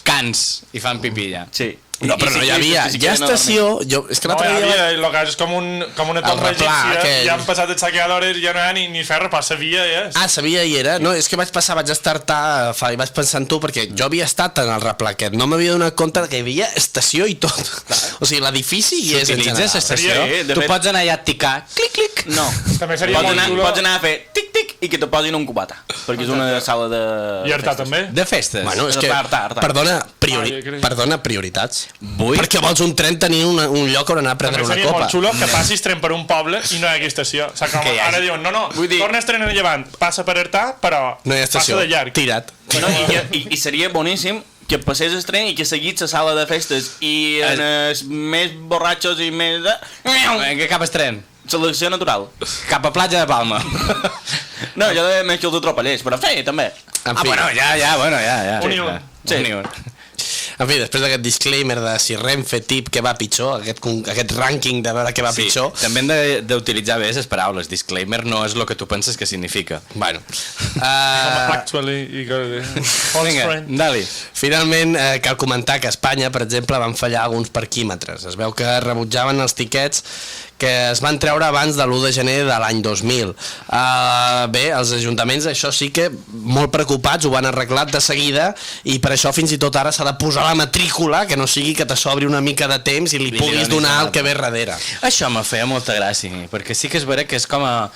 [SPEAKER 3] cans i fan pipí ja.
[SPEAKER 1] Sí.
[SPEAKER 2] No, però no hi havia. Hi ha estació... És que
[SPEAKER 4] No,
[SPEAKER 2] l'altre
[SPEAKER 4] hi
[SPEAKER 2] dia...
[SPEAKER 4] havia, el cas és com una tomba
[SPEAKER 2] replà
[SPEAKER 4] egípcia,
[SPEAKER 2] aquell.
[SPEAKER 4] ja han passat els saqueadores, ja no hi ha ni ferro, però sabia, ja.
[SPEAKER 2] Sabia i era. No, és que vaig startar i vaig pensar en tu, perquè jo havia estat en el replà aquest. No m'havia donat compte que hi havia estació i tot. O sigui, l'edifici hi és en
[SPEAKER 3] S'utilitza
[SPEAKER 2] general.
[SPEAKER 3] l'estació?
[SPEAKER 1] de
[SPEAKER 3] Tu
[SPEAKER 1] fet-
[SPEAKER 3] pots anar allà a ticar, clic, clic.
[SPEAKER 1] No.
[SPEAKER 4] També seria molt xulo.
[SPEAKER 1] Pots anar a fer tic-tic i que te posin un cubata, perquè és una sala de...
[SPEAKER 4] I Artà
[SPEAKER 1] festes.
[SPEAKER 4] també.
[SPEAKER 3] De festes.
[SPEAKER 2] Bueno, és que,
[SPEAKER 1] Artà.
[SPEAKER 2] perdona, prioritats.
[SPEAKER 3] Vull-
[SPEAKER 2] Perquè vols un tren tenir un lloc on anar a prendre
[SPEAKER 4] També
[SPEAKER 2] una
[SPEAKER 4] seria
[SPEAKER 2] copa.
[SPEAKER 4] molt xulo que passis tren per un poble i no hi hagi estació. O sigui, com
[SPEAKER 3] Que hi hagi.
[SPEAKER 4] ara diuen, no,
[SPEAKER 1] Vull dir-
[SPEAKER 4] tornes tren a llevant, passa per Artà, però
[SPEAKER 2] No hi ha estació.
[SPEAKER 4] passa de llarg.
[SPEAKER 2] Tirat.
[SPEAKER 1] No, i seria boníssim que passés el tren i que seguís la sala de festes i en els més borratxos i més...
[SPEAKER 3] Que cap es tren?
[SPEAKER 1] Selecció natural.
[SPEAKER 3] Cap a platja de Palma.
[SPEAKER 1] No, jo de més que el de Tropallers, però sí, també.
[SPEAKER 2] En fi,
[SPEAKER 3] Bueno, ja.
[SPEAKER 4] Un i un.
[SPEAKER 1] Sí.
[SPEAKER 3] Un i un.
[SPEAKER 2] en fi, després d'aquest disclaimer de si Renfe tip què va pitjor, aquest rànquing de veure què va pitjor...
[SPEAKER 3] També hem d'utilitzar bé les paraules. Disclaimer no és el que tu penses que significa.
[SPEAKER 2] Bueno.
[SPEAKER 4] Actually, i false
[SPEAKER 3] Vinga,
[SPEAKER 4] friend.
[SPEAKER 3] dali.
[SPEAKER 2] Finalment, cal comentar que a Espanya, per exemple, van fallar alguns parquímetres. Es veu que rebutjaven els tiquets que es van treure abans de l'1 de gener de l'any 2000. Bé, els ajuntaments això sí que molt preocupats, ho van arreglar de seguida i per això fins i tot ara s'ha de posar la matrícula, que no sigui que te sobri una mica de temps i li puguis donar el que ve darrere.
[SPEAKER 3] Això me feia molta gràcia, perquè sí que és vera que és com a...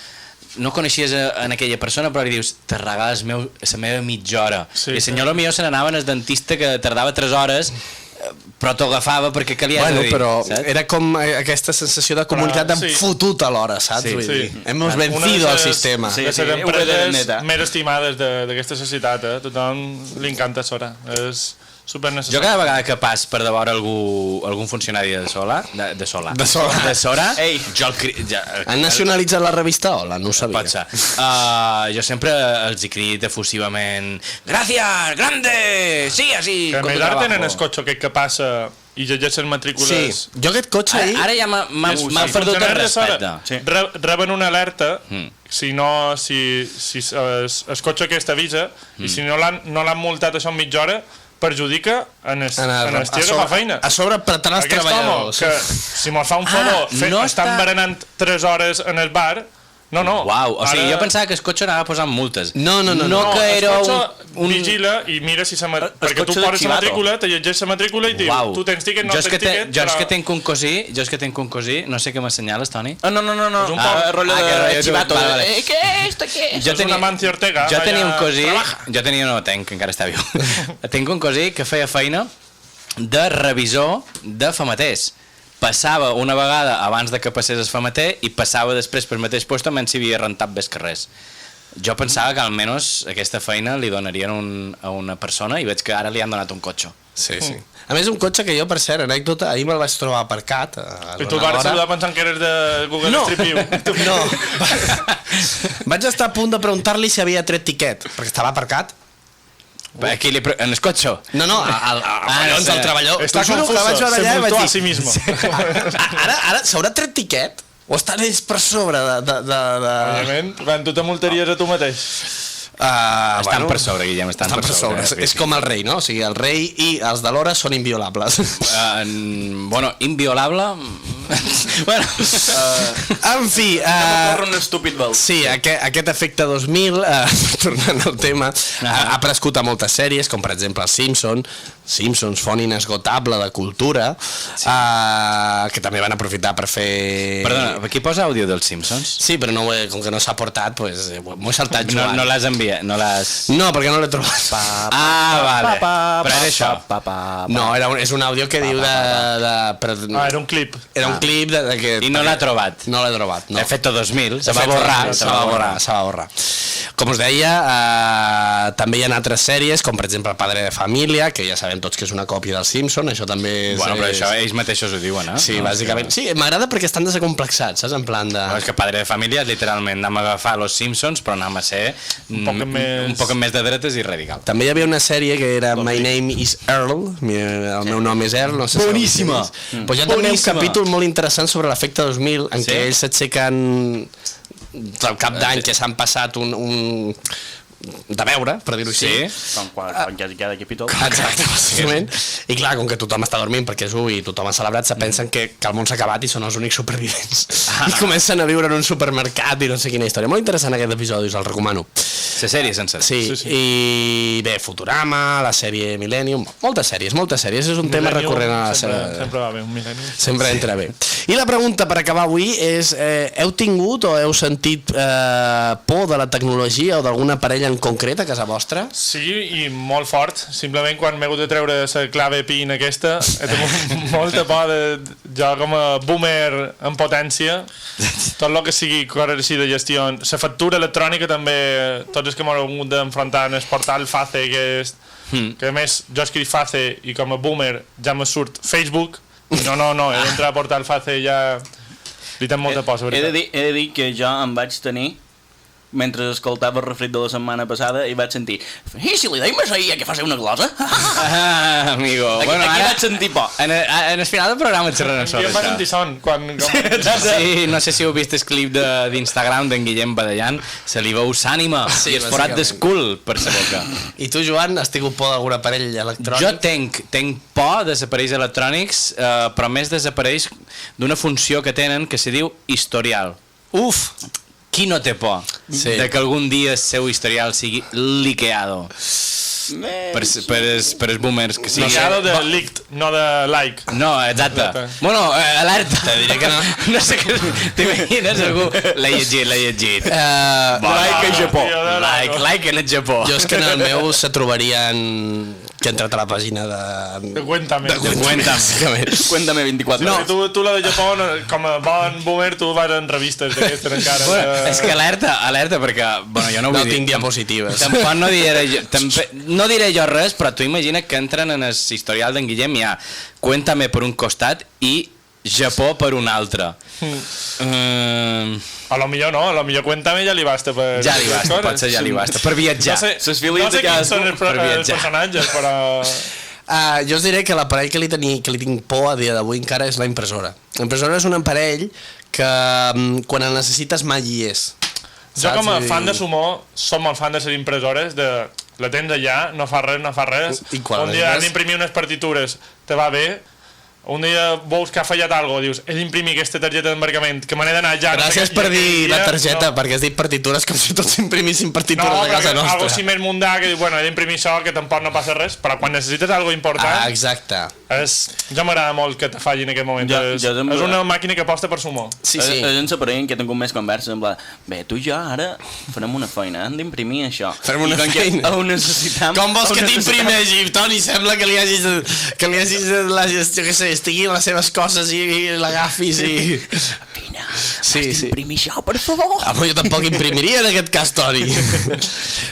[SPEAKER 3] No coneixies en aquella persona, però li dius, te regales la meva mitja hora.
[SPEAKER 4] Sí,
[SPEAKER 3] I el senyor millor se n'anava al dentista que tardava 3 hores, però t'ho agafava perquè què li has de dir?
[SPEAKER 2] Però
[SPEAKER 3] saps?
[SPEAKER 2] era com aquesta sensació de comunitat
[SPEAKER 4] Però,
[SPEAKER 2] amb
[SPEAKER 4] sí.
[SPEAKER 2] fotut alhora, saps?
[SPEAKER 3] Sí,
[SPEAKER 2] Vull
[SPEAKER 4] sí.
[SPEAKER 2] dir, hemos vencido el sistema.
[SPEAKER 1] Sí,
[SPEAKER 4] De les
[SPEAKER 1] ho he de
[SPEAKER 4] empreses
[SPEAKER 1] neta.
[SPEAKER 4] més estimades d'aquesta societat, tothom li encanta Sora, és super
[SPEAKER 3] Jo
[SPEAKER 4] necessari.
[SPEAKER 3] cada vegada que pas per davant algun funcionari de Sola, de Sola,
[SPEAKER 2] De Sola.
[SPEAKER 3] de Sora,
[SPEAKER 1] Ei.
[SPEAKER 3] jo
[SPEAKER 2] Han nacionalitzat la revista Hola? No ho sabia.
[SPEAKER 3] pot ser. Jo sempre els hi crit efusivament Gràcies, grande, sí, així.
[SPEAKER 4] Que a
[SPEAKER 3] con tu
[SPEAKER 4] més ara
[SPEAKER 3] trabajo.
[SPEAKER 4] tenen el cotxe aquest que passa i llegeix les matrícules.
[SPEAKER 2] Sí, jo aquest cotxe ahir...
[SPEAKER 3] Ara ja m'ha
[SPEAKER 4] Els
[SPEAKER 3] perdut el
[SPEAKER 4] funcionaris de Sora
[SPEAKER 3] respecte.
[SPEAKER 4] reben una alerta si el cotxe aquest avisa i si no l'han multat això en mitja hora perjudica en el tio que fa feina.
[SPEAKER 2] A sobre apretant els
[SPEAKER 4] Aquest home
[SPEAKER 2] treballadors.
[SPEAKER 4] que si mos fa un favor
[SPEAKER 3] no
[SPEAKER 4] estan
[SPEAKER 3] està-
[SPEAKER 4] berenant 3 hores en el bar, no.
[SPEAKER 3] Uau, o sigui,
[SPEAKER 4] Ara-
[SPEAKER 3] jo pensava que el cotxe anava posant multes.
[SPEAKER 2] No,
[SPEAKER 3] que era
[SPEAKER 4] el cotxe vigila i mira si perquè tu
[SPEAKER 1] cotxe
[SPEAKER 4] poses la
[SPEAKER 1] d'activato.
[SPEAKER 4] matrícula, te llegeix la matrícula i diu,
[SPEAKER 3] Uau.
[SPEAKER 4] tu tens tiquet, no
[SPEAKER 3] Jo és
[SPEAKER 4] tens tiquet,
[SPEAKER 3] jo és que tinc un cosí, no sé què m'assenyales, Toni.
[SPEAKER 1] No.
[SPEAKER 4] És un
[SPEAKER 1] Rotllo
[SPEAKER 3] que
[SPEAKER 1] de
[SPEAKER 3] rotllo
[SPEAKER 1] chivato.
[SPEAKER 3] vale, vale.
[SPEAKER 1] ¿Qué es esto? ¿Qué es?
[SPEAKER 3] Jo
[SPEAKER 4] és una Mancio Ortega.
[SPEAKER 3] Jo tenia un cosí,
[SPEAKER 4] Trabaja.
[SPEAKER 3] no tenc, encara està viu. Tinc un cosí que feia feina de revisor de famaters. Passava una vegada abans de que passés el famater i passava després per mateix lloc menys si havia rentat més que res. Jo pensava que almenys aquesta feina li donarien a una persona i veig que ara li han donat un cotxe.
[SPEAKER 2] Sí. A més, un cotxe que jo, per cert, anècdota, ahir me'l vaig trobar aparcat.
[SPEAKER 4] I tu vas saludar pensant que eres de Google Street View.
[SPEAKER 2] No. Vaig estar a punt de preguntar-li si havia tret tiquet, perquè estava aparcat.
[SPEAKER 3] Aquí en el cotxe?
[SPEAKER 2] No, al treballador.
[SPEAKER 4] Està
[SPEAKER 2] T'ho juro que vaig
[SPEAKER 4] confuso,
[SPEAKER 2] veure
[SPEAKER 4] se
[SPEAKER 2] allà i vaig
[SPEAKER 4] multó a
[SPEAKER 2] dir,
[SPEAKER 4] sí mismo.
[SPEAKER 2] Ara s'haurà tret tiquet? O estan ells per sobre de...
[SPEAKER 4] Òbviament, tu te multaries a tu mateix.
[SPEAKER 3] Estan per sobre, Guillem, estan per sobre.
[SPEAKER 2] És com el rei, no? O sigui, el rei i els de l'hora són inviolables.
[SPEAKER 3] Bueno, inviolable... bueno,
[SPEAKER 2] En fi...
[SPEAKER 1] Corre un estúpid vel.
[SPEAKER 2] Sí, aquest efecte 2000, tornant al tema, ha prescut a moltes sèries, com per exemple Simpsons, font inesgotable de cultura, que també van aprofitar per fer...
[SPEAKER 3] perdona, aquí posa àudio dels Simpsons?
[SPEAKER 2] Sí, però no, com que no s'ha portat, pues, m'ho he saltat jugant.
[SPEAKER 3] No l'has enviat, no l'has...
[SPEAKER 2] No, perquè no l'he trobat.
[SPEAKER 3] vale. Però era això.
[SPEAKER 2] No, és un àudio que diu de...
[SPEAKER 4] Era un clip.
[SPEAKER 2] Era un clip de que...
[SPEAKER 3] I no l'ha trobat.
[SPEAKER 2] No l'he trobat, no.
[SPEAKER 3] Efecto 2000, se va borrar.
[SPEAKER 2] Com us deia, també hi ha altres sèries, com per exemple Padre de Família, que ja sabem tots que és una còpia dels Simpson, això també és...
[SPEAKER 3] Bueno, però això ells mateixos ho diuen, eh?
[SPEAKER 2] Sí, bàsicament. Sí, m'agrada perquè estan desacomplexats, saps? En plan de...
[SPEAKER 3] No, és que Padre de Família, literalment, anem a agafar los Simpsons, però anem a ser un poc més de dretes i radical.
[SPEAKER 2] També hi havia una sèrie que era My Name is Earl, el meu nom és Earl, no sé
[SPEAKER 3] Boníssima!
[SPEAKER 2] Pues hi ha també un capítol molt interessant sobre l'efecte 2000, en què ells s'aixequen al cap d'any, que s'han passat de veure, per dir-ho així.
[SPEAKER 1] Com quan quasi cada capítol.
[SPEAKER 2] Exacte, bàsicament. I clar, com que tothom està dormint perquè és 1 i tothom ha celebrat, se pensen que el món s'ha acabat i són els únics supervivents. I comencen a viure en un supermercat i no sé quina història. Molt interessant aquest episodi, us el recomano.
[SPEAKER 3] La sèrie sense.
[SPEAKER 2] Sí, i bé, Futurama, la sèrie Millennium, moltes sèries. És un tema recurrent a la sèrie.
[SPEAKER 4] Sempre va bé, un Millennium.
[SPEAKER 2] Sempre entra bé. I la pregunta per acabar avui és, heu tingut o heu sentit por de la tecnologia o d'algun aparell en concret a casa vostra?
[SPEAKER 4] Sí, i molt fort. Simplement quan m'he hagut de treure la clave PIN aquesta, he tingut molta por de... Jo com a boomer en potència, tot el que sigui coses així de gestió, la factura electrònica també, tots els que m'han hagut d'enfrontar en el portal FACE, que a més jo escric FACE i com a boomer ja me surt Facebook, i no, he d'entrar a portal FACE i ja... Li tenc molta por,
[SPEAKER 1] he de dir que jo em vaig tenir mentre escoltava el refrit de la setmana passada i vaig sentir i si li deim això que faci una glosa?
[SPEAKER 3] Amigo.
[SPEAKER 1] Aquí vaig sentir por.
[SPEAKER 3] En el final del programa et xerrem sobre
[SPEAKER 4] això. Jo em va sentir son quan...
[SPEAKER 3] Sí, no sé si heu vist el clip d'Instagram d'en Guillem Badallan, se li veu s'ànima i es forat d'escul per sa boca.
[SPEAKER 2] I tu, Joan, has tingut por d'algun aparell electrònic?
[SPEAKER 3] Jo tenc por dels aparells electrònics, però més dels aparells d'una funció que tenen que se diu historial.
[SPEAKER 2] Uf!
[SPEAKER 3] Qui no té por de que algun dia el seu historial sigui liqueado? Per els boomers que sigui...
[SPEAKER 4] Liqueado de leaked, no de like.
[SPEAKER 3] No, exacte. Bueno, alerta. Te diré que no. No sé què... T'imagines algú? L'he llegit.
[SPEAKER 1] Like a Japó.
[SPEAKER 3] Like en el Japó.
[SPEAKER 2] Jo és que en el meu se trobarien... que he entrat a la pàgina de
[SPEAKER 4] Cuéntame.
[SPEAKER 1] Cuéntame 24.
[SPEAKER 4] No. Tu la de Japó, com a bon boomer, tu vas en revistes d'aquestes encara.
[SPEAKER 3] Bueno, és que alerta, perquè... Bueno, jo no vull dir...
[SPEAKER 2] tinc diapositives.
[SPEAKER 3] Tampoc no diré jo res, però tu imagina't que entren en el historial d'en Guillem hi ha Cuéntame per un costat i Japó per un altre.
[SPEAKER 4] A lo millor no, a lo millor Cuéntame ja li basta per...
[SPEAKER 3] Ja li basta, potser ja li basta. Per viatjar.
[SPEAKER 4] No sé quins són els personatges, però...
[SPEAKER 2] Jo us diré que l'aparell que li tinc por a dia d'avui encara és la impressora. L'impressora és un aparell que quan el necessites mai hi és.
[SPEAKER 4] Jo com a fan de sumo som molt fan de les impressores, la tens allà, no fa res. Un dia has d'imprimir unes partitures, te va bé. Un dia veus que ha fallat alguna cosa, dius, he d'imprimir aquesta targeta d'embarcament, que me n'he d'anar ja...
[SPEAKER 2] Gràcies per dir la targeta, perquè has dit partitures com si tots imprimissin partitures a casa nostra.
[SPEAKER 4] No, algo així més mundà, que dius, bueno, he d'imprimir això, que tampoc no passa res, però quan necessites alguna important...
[SPEAKER 2] Ah, exacte.
[SPEAKER 4] Jo m'agrada molt que te falli en aquest moment. És una màquina que aposta per sumo.
[SPEAKER 2] Sí.
[SPEAKER 1] És en l'aparell que he tingut més converses, en pla, bé, tu i jo ara farem una feina, hem d'imprimir això.
[SPEAKER 2] Farem una feina?
[SPEAKER 1] Ho necessitem...
[SPEAKER 2] Com vols que t'imprimeixi, Toni? Sembla que li hagis la gestió, que sé, estigui les seves coses i l'agafis i...
[SPEAKER 1] Vine, has d'imprimir això, per favor.
[SPEAKER 2] Jo tampoc imprimiria en aquest cas, Toni.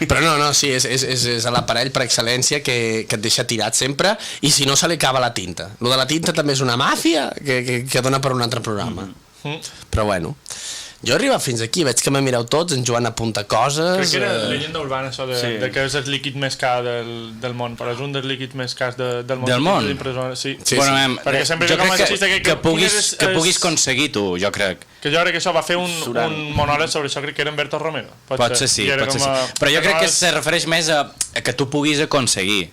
[SPEAKER 2] Però no, sí, és l'aparell per excel·lència que et deixa tirat sempre i si no se li acaba la tinta. Lo de la tinta també és una màfia que dona per un altre programa. Però bueno... Jo he arribat fins aquí, veig que m'he mireu tots, en Joan apunta coses...
[SPEAKER 4] Crec que era llegenda urbana, això de que és el líquid més car del món, però és un dels líquids més cars del món.
[SPEAKER 3] Del món?
[SPEAKER 4] Sí.
[SPEAKER 3] Bueno,
[SPEAKER 4] perquè sempre
[SPEAKER 3] jo crec que puguis aconseguir tu, jo crec.
[SPEAKER 4] Que jo crec que això va fer un monòleg sobre això, crec que era en Berto Romero.
[SPEAKER 3] Pot ser sí. Però jo crec que se refereix més a que tu puguis aconseguir.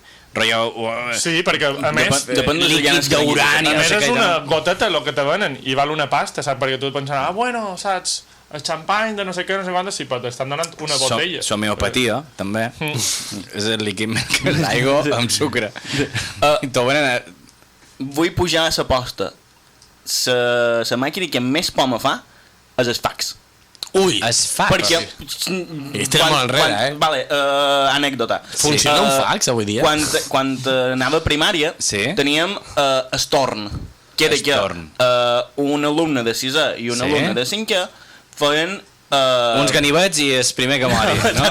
[SPEAKER 4] Sí, perquè a més
[SPEAKER 3] líquid d'urani,
[SPEAKER 4] a més és una goteta el que te venen i val una pasta, saps? Perquè tu et penses, bueno, saps, el xampany de no sé què, no sé quantes, sí, però t'estan donant una botella.
[SPEAKER 3] Homeopatia, també. És el líquid que és aigua amb sucre.
[SPEAKER 1] Vull pujar a l'aposta. La màquina que més por me fa és el fax.
[SPEAKER 2] Ui,
[SPEAKER 3] es fax.
[SPEAKER 1] Perquè...
[SPEAKER 2] Estem molt enrere,
[SPEAKER 1] Vale, anècdota.
[SPEAKER 2] Funciona un fax avui dia?
[SPEAKER 1] Quan anava a primària, teníem Storn, que era que un alumne de 6è i un alumne de 5è feien...
[SPEAKER 3] Uns ganivets i el primer que mori, no?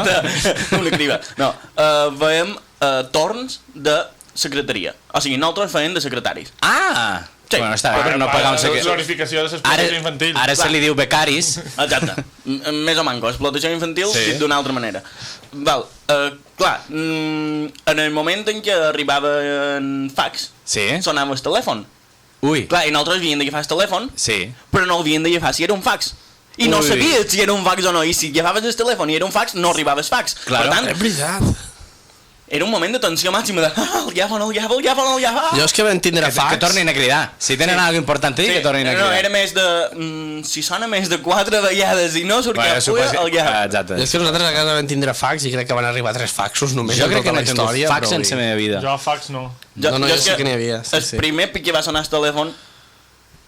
[SPEAKER 1] Una criba. No, veiem torns de secretaria. O sigui, nosaltres feien de secretaris.
[SPEAKER 3] Ah! Sí. Bueno, està bé, però no pagar un secret.
[SPEAKER 4] Glorificació de l'explotació infantil.
[SPEAKER 3] Ara se li diu becaris.
[SPEAKER 1] Exacte. Més o manco, explotació infantil dit d'una altra manera. Val, clar, en el moment en què arribava en fax, sonava el telèfon.
[SPEAKER 3] Ui.
[SPEAKER 1] Clar, i nosaltres havíem d'agafar el telèfon, però no l'havíem d'agafar si era un fax. I no sabies si era un fax o no, i si agafaves el telèfon i era un fax, no arribaves fax.
[SPEAKER 3] Claro.
[SPEAKER 1] Per tant,
[SPEAKER 2] És veritat.
[SPEAKER 1] era un moment de tensió màxima de el llafon.
[SPEAKER 2] Jo és que vam tindre fax.
[SPEAKER 3] Que tornin a cridar. Si tenen alguna important a dir, que tornin a
[SPEAKER 1] no,
[SPEAKER 3] cridar.
[SPEAKER 1] era més de... si sona més de 4 vegades i no surt cap fulla, el llafon.
[SPEAKER 3] Exacte.
[SPEAKER 2] I és que nosaltres a casa vam tindre fax i crec que van arribar 3 faxos només
[SPEAKER 3] Jo
[SPEAKER 2] en
[SPEAKER 3] crec que
[SPEAKER 2] tota
[SPEAKER 3] no
[SPEAKER 2] la
[SPEAKER 3] he tingut
[SPEAKER 2] història.
[SPEAKER 3] fax en la meva vida.
[SPEAKER 4] Jo fax no.
[SPEAKER 2] No, jo
[SPEAKER 1] és
[SPEAKER 2] sí que n'hi havia, sí,
[SPEAKER 1] el
[SPEAKER 2] sí.
[SPEAKER 1] primer pic que va sonar el telèfon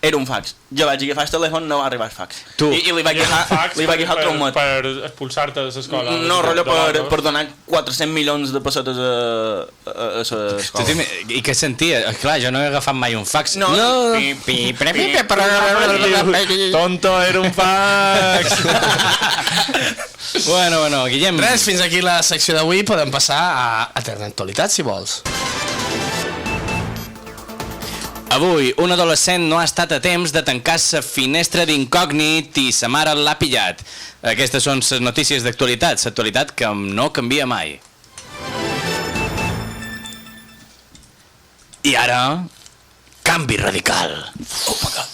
[SPEAKER 1] era un fax. Jo vaig agafar el telèfon, no va arribar el fax.
[SPEAKER 3] Tu.
[SPEAKER 1] I li vaig
[SPEAKER 4] I el
[SPEAKER 1] agafar
[SPEAKER 4] fax
[SPEAKER 1] el traumat.
[SPEAKER 4] per expulsar-te de l'escola.
[SPEAKER 1] No, rotllo per donar 400 milions de pessetes a l'escola.
[SPEAKER 3] I què sentia? Clar, jo no he agafat mai un fax.
[SPEAKER 1] No.
[SPEAKER 4] Tonto, era un fax.
[SPEAKER 3] Bueno, Guillem.
[SPEAKER 2] Res, fins aquí la secció d'avui. Podem passar a Eterna Actualitat, si vols.
[SPEAKER 3] Avui, un adolescent no ha estat a temps de tancar sa finestra d'incògnit i sa mare l'ha pillat. Aquestes són les notícies d'actualitat, l'actualitat que no canvia mai. I ara, canvi radical.
[SPEAKER 1] Oh my god.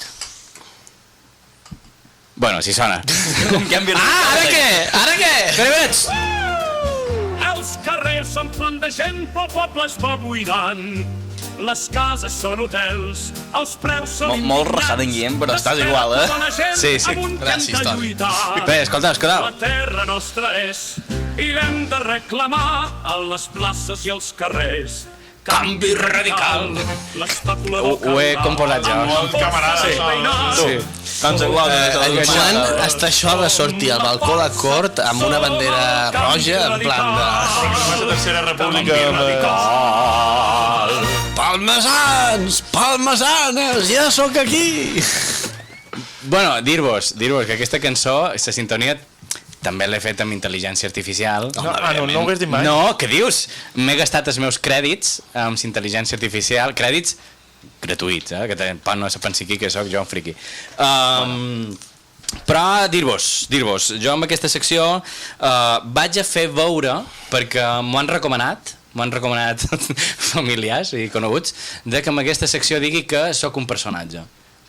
[SPEAKER 3] Bueno, si sona.
[SPEAKER 1] Un canvi
[SPEAKER 3] Ara què? Ara què? Espera,
[SPEAKER 5] Els carrers són plens de gent, però el poble es va buidant. Les cases són hotels, els preus són
[SPEAKER 1] Molt rajat en Guillem, però estàs igual, eh?
[SPEAKER 3] Sí.
[SPEAKER 2] Gràcies, Toni.
[SPEAKER 3] Bé, escolta.
[SPEAKER 5] La terra nostra és, i l'hem de reclamar a les places i als carrers. Canvi radical.
[SPEAKER 3] Ho he composat jo.
[SPEAKER 4] Molt camarada,
[SPEAKER 3] Sí.
[SPEAKER 1] Com se guarda
[SPEAKER 2] En Joan està això de sortir al balcó de cort amb una bandera roja, en plan de...
[SPEAKER 4] La tercera república.
[SPEAKER 2] Palmesans! Palmesanes! Ja sóc aquí!
[SPEAKER 3] Bueno, dir-vos que aquesta cançó, la sintonia, també l'he fet amb intel·ligència artificial.
[SPEAKER 4] No ho hagués dit mai.
[SPEAKER 3] No, què dius? M'he gastat els meus crèdits amb intel·ligència artificial, crèdits gratuïts, que no se pensi aquí que sóc jo un friqui. Però dir-vos, jo amb aquesta secció vaig a fer veure, perquè m'ho han recomanat familiars i coneguts, de que amb aquesta secció digui que sóc un personatge.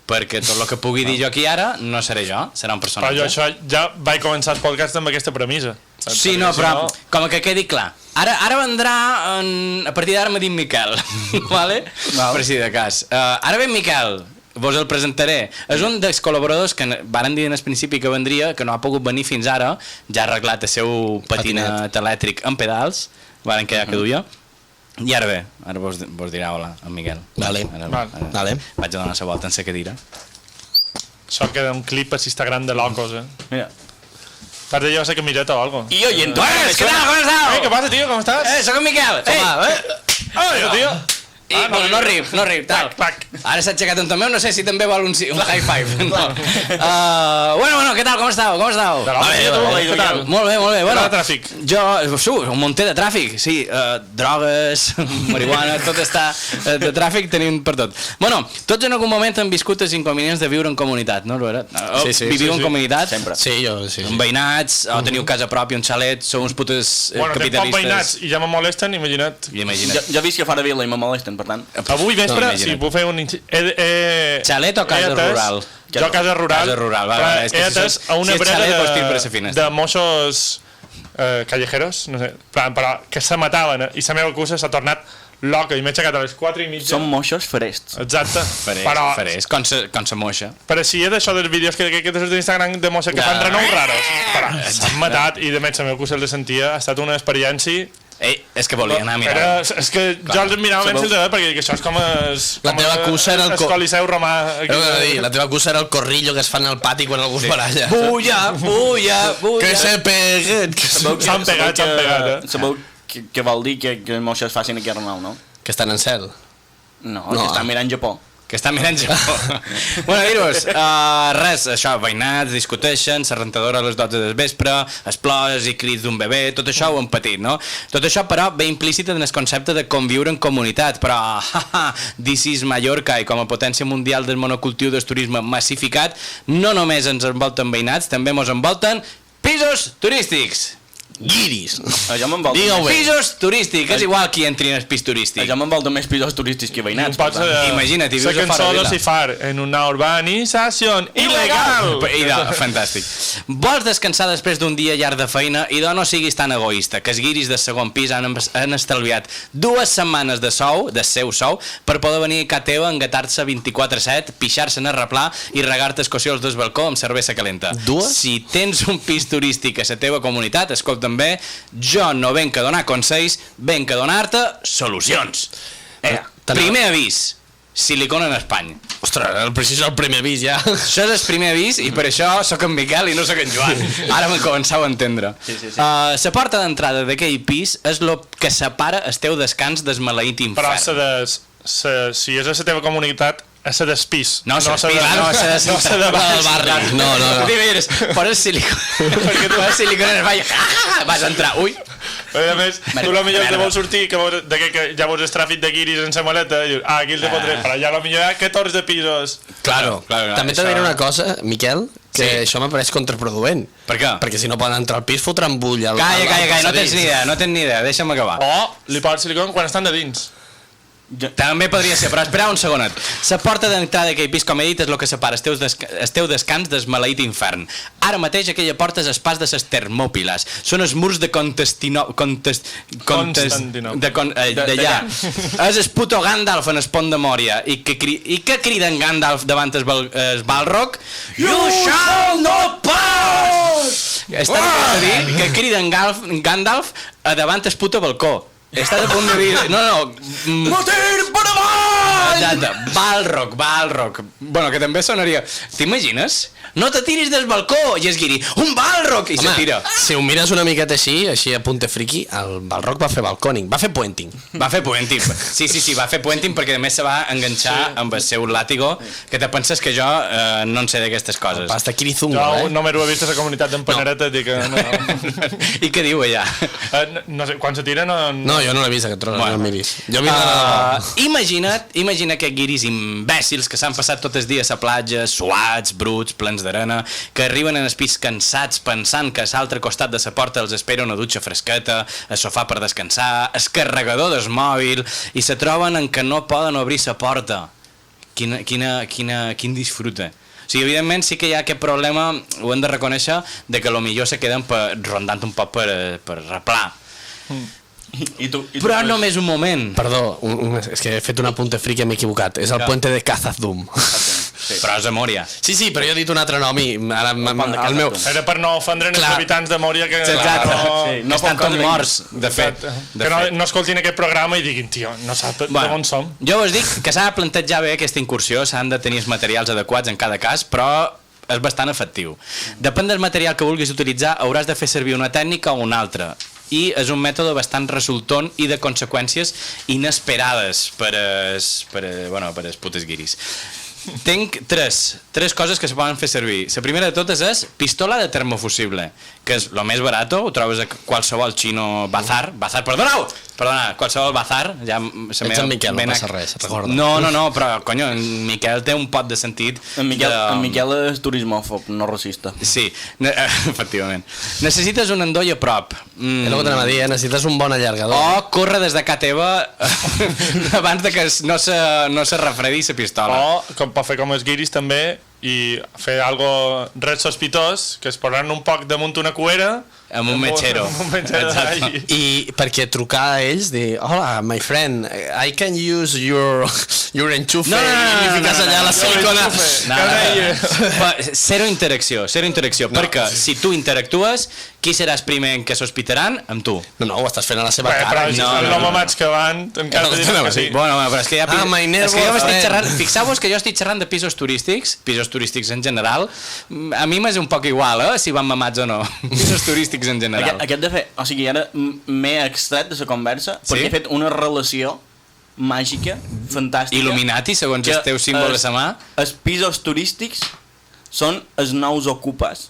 [SPEAKER 3] Perquè tot el que pugui dir jo aquí ara no seré jo, serà un personatge.
[SPEAKER 4] Però jo això ja vaig començar el podcast amb aquesta premissa.
[SPEAKER 3] Sí, no, però com que quedi clar. Ara vendrà, a partir d'ara m'ha dit Miquel, vale? Per si de cas. Ara ve Miquel, vos el presentaré. És un dels col·laboradors que varen dir en el principi que vendria, que no ha pogut venir fins ara, ja ha arreglat el seu patinet elèctric amb pedals, varen quedar que duia. I ara bé, ara vos dirà hola, en Miquel.
[SPEAKER 2] Vale.
[SPEAKER 3] Vaig a donar la volta en la cadira.
[SPEAKER 4] Això queda un clip a Instagram de locos,
[SPEAKER 1] Mira.
[SPEAKER 4] T'has de llevar la camiseta o algo.
[SPEAKER 1] I oyendo.
[SPEAKER 3] Buenas, ¿qué tal? ¿Cómo estás?
[SPEAKER 4] Què passa, tio? Com estàs?
[SPEAKER 3] Soc en Miquel.
[SPEAKER 4] Tio.
[SPEAKER 3] I, bueno, no riu, tal.
[SPEAKER 4] Clac.
[SPEAKER 3] Ara s'ha aixecat un també, no sé si també vol un high five. No. Bueno, què tal, com esteu?
[SPEAKER 4] Què tal?
[SPEAKER 3] Molt bé. Bueno,
[SPEAKER 4] de tràfic?
[SPEAKER 3] Jo, un munter de tràfic, sí. Drogues, marihuana, tot està de tràfic, tenim per tot. Bueno, tots en algun moment han viscut els inconvenients de viure en comunitat, no?
[SPEAKER 2] Sí.
[SPEAKER 3] Viviu en comunitat?
[SPEAKER 1] Sempre.
[SPEAKER 2] Sí, jo, sí.
[SPEAKER 3] Amb veïnats, o teniu casa pròpia, un xalet, sou uns putes
[SPEAKER 4] Bueno, té poc
[SPEAKER 3] capitalistes.
[SPEAKER 4] veïnats i ja me molesten, imagina't.
[SPEAKER 3] Imagina't.
[SPEAKER 1] Jo visc a fora vila i me molesten, per tant.
[SPEAKER 4] Avui vespre,
[SPEAKER 3] imagina't.
[SPEAKER 4] si puc fer un...
[SPEAKER 3] Xalet o casa rural?
[SPEAKER 4] Jo casa rural.
[SPEAKER 3] Casa rural, va, és que
[SPEAKER 4] He atès a una
[SPEAKER 3] si és xalet, pots tirar per la
[SPEAKER 4] breda
[SPEAKER 3] finestra.
[SPEAKER 4] de moixos callejeros, no sé, però que se mataven i la meva cosa s'ha tornat loca i m'he aixecat a les 4:30.
[SPEAKER 1] Són moixos frests.
[SPEAKER 4] Exacte.
[SPEAKER 3] Farés, com sa moixa.
[SPEAKER 4] Pareixia d'això dels vídeos que te surten d'Instagram de moixes que fan renous raros. Però s'han matat i de més la meva cosa el sentia. Ha estat una experiència...
[SPEAKER 3] És que volia anar a mirar.
[SPEAKER 4] És que jo els mirava ben filtrat perquè això és com
[SPEAKER 2] La teva cussa era el
[SPEAKER 4] Coliseu romà.
[SPEAKER 2] La teva cussa era el corrillo que es fan al pati quan algú es baralla.
[SPEAKER 3] Bulla.
[SPEAKER 2] Que se peguen.
[SPEAKER 4] S'han pegat,
[SPEAKER 1] Sabeu què vol dir que els moixos facin aquí a Renau, no?
[SPEAKER 2] Que estan en cel.
[SPEAKER 1] No, que estan mirant Japó.
[SPEAKER 3] Que està mirant Japó. Bueno, dir-vos, res, això, veïnats, discuteixen, la rentadora a les 12 del vespre, explors i crits d'un bebè, tot això ho hem patit, no? Tot això, però, ve implícit en el concepte de conviure en comunitat, però, this is Mallorca, i com a potència mundial del monocultiu del turisme massificat, no només ens envolten veïnats, també ens envolten pisos turístics.
[SPEAKER 2] Guiris.
[SPEAKER 1] Això m'envolta
[SPEAKER 2] Digue-ho bé.
[SPEAKER 3] Pisos turístics, és igual qui entri en el pis turístic.
[SPEAKER 1] Això m'envolta més pisos turístics que veïnats.
[SPEAKER 4] Pots,
[SPEAKER 3] Imagina't, i vius a
[SPEAKER 4] la cançó
[SPEAKER 3] fora
[SPEAKER 4] de
[SPEAKER 3] vila.
[SPEAKER 4] Cifar en una urbanizació il·legal.
[SPEAKER 3] Fantàstic. Vols descansar després d'un dia llarg de feina i no siguis tan egoista, que els guiris de segon pis han estalviat 2 setmanes de sou, del seu sou, per poder venir a casa teva, engatar-se 24/7, pixar-se en el replà i regar-te els cossiols del balcó amb cervesa calenta.
[SPEAKER 2] 2?
[SPEAKER 3] Si tens un pis turístic a la teva comunitat, escolta'm bé, jo no venc a donar consells, venc a donar-te solucions. Primer avís, silicona en Espanya.
[SPEAKER 2] Ostres, és el primer avís ja.
[SPEAKER 3] Això és el primer avís i per això sóc en Miquel i no sóc en Joan. Ara m'he començat a entendre. La porta d'entrada d'aquell pis és el que separa el teu descans del maleït
[SPEAKER 4] Però
[SPEAKER 3] infern.
[SPEAKER 4] si és a la teva comunitat, és a despís.
[SPEAKER 3] No, no se de
[SPEAKER 2] barri. No.
[SPEAKER 3] Mires, poses silicona. Perquè tu vas silicona en el ball. Vas entrar. Ui.
[SPEAKER 4] A més, tu la millor que vols sortir, que ja veus el tràfic de guiris en la maleta, i dius, aquí el te fotré, però allà potser hi ha 14 pisos.
[SPEAKER 3] Claro.
[SPEAKER 2] També t'he de dir una cosa, Miquel, que això m'apareix contraproduent.
[SPEAKER 3] Per què?
[SPEAKER 2] Perquè si no poden entrar al pis, fotran bull al
[SPEAKER 3] Calla, no tens ni idea, deixa'm acabar.
[SPEAKER 4] O li pots silicona quan estan de dins.
[SPEAKER 3] També podria ser, però espera un segonet. La porta d'entrada d'aquell pis, com he dit, és el que separa el teu descans del maleït infern. Ara mateix aquella porta és el pas de les Termòpiles. Són els murs de d'allà. És el puto Gandalf en el pont de Mòria. I què criden Gandalf davant el Balrog? You shall not pass! Està a dir que criden Gandalf davant el puto balcó. Estàs a punt de dir... No. Motir per avall! Balrog. Bueno, que també sonaria... T'imagines? No te tiris del balcó! I es guiri, un Balrog! I se tira.
[SPEAKER 2] Si ho mires una miqueta així a punte friki, el Balrog va fer balcòning, va fer puenting.
[SPEAKER 3] Va fer puenting. Sí, va fer puenting perquè a més se va enganxar amb el seu làtigo, que te penses que jo no en sé d'aquestes coses.
[SPEAKER 2] Hasta Kirizunga,
[SPEAKER 4] Jo no m'he vist a la comunitat d'en Panareta, dic que no.
[SPEAKER 3] I què diu allà?
[SPEAKER 4] No sé, quan se tira no...
[SPEAKER 2] No, jo no l'he vist, aquest tros, no el miris. Jo
[SPEAKER 3] Imagina't que guiris imbècils que s'han passat tot el dia a la platja, suats, bruts, plens d'arena, que arriben en el pis cansats pensant que a l'altre costat de la porta els espera una dutxa fresqueta, el sofà per descansar, el carregador del mòbil, i se troben en que no poden obrir la porta. Quin disfrute. O sigui, evidentment sí que hi ha aquest problema, ho hem de reconèixer, de que potser se queden rondant un poc per replà. Però només un moment.
[SPEAKER 2] Perdó, és que he fet un apunte friki i m'he equivocat. És el puente de Khazad-dûm.
[SPEAKER 3] Però és a Mòria.
[SPEAKER 2] Sí, però jo he dit un altre nom i ara el meu...
[SPEAKER 4] Era per no ofendre els habitants de Mòria que...
[SPEAKER 3] Exacte, no estan tots morts, de fet.
[SPEAKER 4] Que no escoltin aquest programa i diguin, tio, no sap d'on som.
[SPEAKER 3] Jo us dic que s'ha de plantejar bé aquesta incursió, s'han de tenir els materials adequats en cada cas, però és bastant efectiu. Depèn del material que vulguis utilitzar, hauràs de fer servir una tècnica o una altra. I és un mètode bastant resultant i de conseqüències inesperades per als putes guiris. Tinc tres coses que se poden fer servir. La primera de totes és pistola de termofusible, que és el més barat, ho trobes a qualsevol xino bazar, qualsevol bazar. Ja
[SPEAKER 2] ets en Miquel, no passa res, recorda.
[SPEAKER 3] No, però, conyo, en Miquel té un pot de sentit.
[SPEAKER 1] En Miquel és turismòfob, no racista.
[SPEAKER 3] Sí, efectivament. Necessites un endoll a prop.
[SPEAKER 2] És el que t'anem a dir, necessites un bon allargador.
[SPEAKER 3] O córrer des de casa teva abans de que no se refredi la pistola.
[SPEAKER 4] O per fer com els guiris també i fer algo res sospitós, que es posaran un poc damunt una cuera
[SPEAKER 3] amb un metgero.
[SPEAKER 2] I perquè trucar a ells, dir, hola, my friend, I can use your enchufe i fiques allà la silicona.
[SPEAKER 3] Zero interacció, perquè si tu interactues, qui seràs primer en què sospitaran? Amb tu.
[SPEAKER 2] No, ho estàs fent a la seva cara.
[SPEAKER 4] Però no mamats que van, encara te diuen que sí.
[SPEAKER 3] Bueno, però és que ja... És que jo m'estic xerrant... Fixeu-vos que jo estic xerrant de pisos turístics en general. A mi m'és un poc igual, si van mamats o no. Pisos turístics en general.
[SPEAKER 1] Aquest de fer... O sigui, ara m'he extret de la conversa perquè he fet una relació màgica, fantàstica.
[SPEAKER 3] Illuminati, segons el teu símbol de la mà.
[SPEAKER 1] Els pisos turístics són els nous ocupes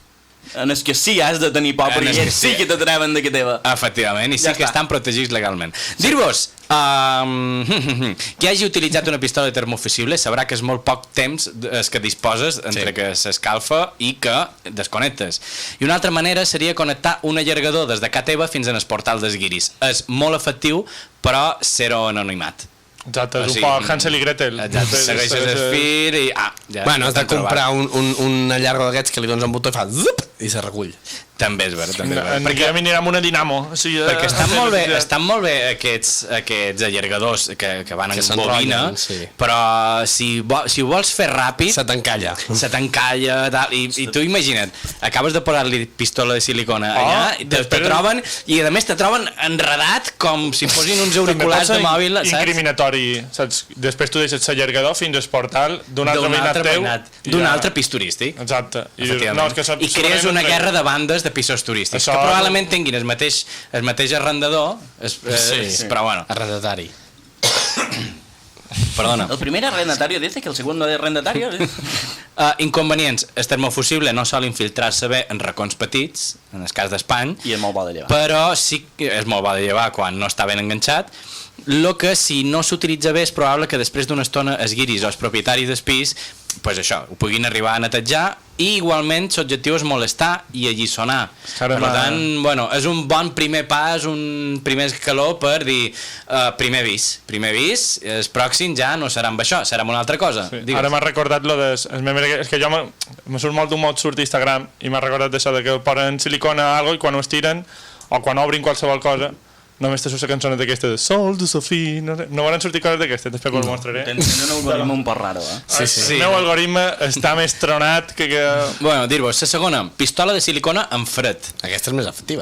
[SPEAKER 1] en els que sí has de tenir por perquè ells sí que t'atreven de que teva.
[SPEAKER 3] Efectivament, i sí que estan protegits legalment. Dir-vos Qui hagi utilitzat una pistola termofusible sabrà que és molt poc temps que disposes entre que s'escalfa i que desconnectes. I una altra manera seria connectar un allargador des de casa teva fins en el portal dels guiris. És molt efectiu, però zero anonimat.
[SPEAKER 4] Exacte, és un poc Hansel i Gretel.
[SPEAKER 3] Exacte, segueixes el fil i... ja,
[SPEAKER 2] Bueno, has de comprar un allargo d'aquests que li dones un botó i fa zup i se recull.
[SPEAKER 3] També és vera, també és vera.
[SPEAKER 4] En Guillem anirà amb una dinamo.
[SPEAKER 3] Perquè estan molt bé aquests allargadors que van en bobina, però si ho vols fer ràpid...
[SPEAKER 2] Se t'encalla.
[SPEAKER 3] Se t'encalla, tal, i tu imagina't, acabes de posar-li pistola de silicona allà, te troben, i a més te troben enredat com si posin uns auriculars de mòbil, saps?
[SPEAKER 4] Incriminatori, saps? Després tu deixes l'allargador fins al portal d'un altre veïnat teu.
[SPEAKER 3] D'un altre pis turístic.
[SPEAKER 4] Exacte.
[SPEAKER 3] I crees una guerra de bandes de pisos turístics, que probablement tinguin el mateix arrendador, però bueno.
[SPEAKER 2] Arrendatari.
[SPEAKER 3] Perdona.
[SPEAKER 1] El primer arrendatario dice que el segundo arrendatario...
[SPEAKER 3] Inconvenients. El termofusible no sol infiltrar-se bé en racons petits, en el cas d'Espany,
[SPEAKER 1] I és molt bo de llevar.
[SPEAKER 3] però sí que és molt bo de llevar quan no està ben enganxat. Lo que si no s'utilitza bé és probable que després d'una estona els guiris o els propietaris del pis pues això, ho puguin arribar a netejar, i igualment l'objectiu és molestar i alliçonar. Per tant, bueno, és un bon primer pas, un primer escaló per dir primer vis, el pròxim ja no serà amb això, serà amb una altra cosa.
[SPEAKER 4] Sí. Ara m'ha recordat lo de... És que jo me surt molt d'un mot surt d'Instagram i m'ha recordat d'això de que posen silicona a algo i quan ho estiren o quan obrin qualsevol cosa només te surt la cançoneta aquesta de Sol de Sofí, no van sortir coses d'aquestes, després ho mostraré.
[SPEAKER 1] Tens un algoritme un poc raro, eh?
[SPEAKER 4] Sí. El meu algoritme està més tronat que...
[SPEAKER 3] Bueno, dir-vos, la segona, pistola de silicona en fred.
[SPEAKER 2] Aquesta és més efectiva.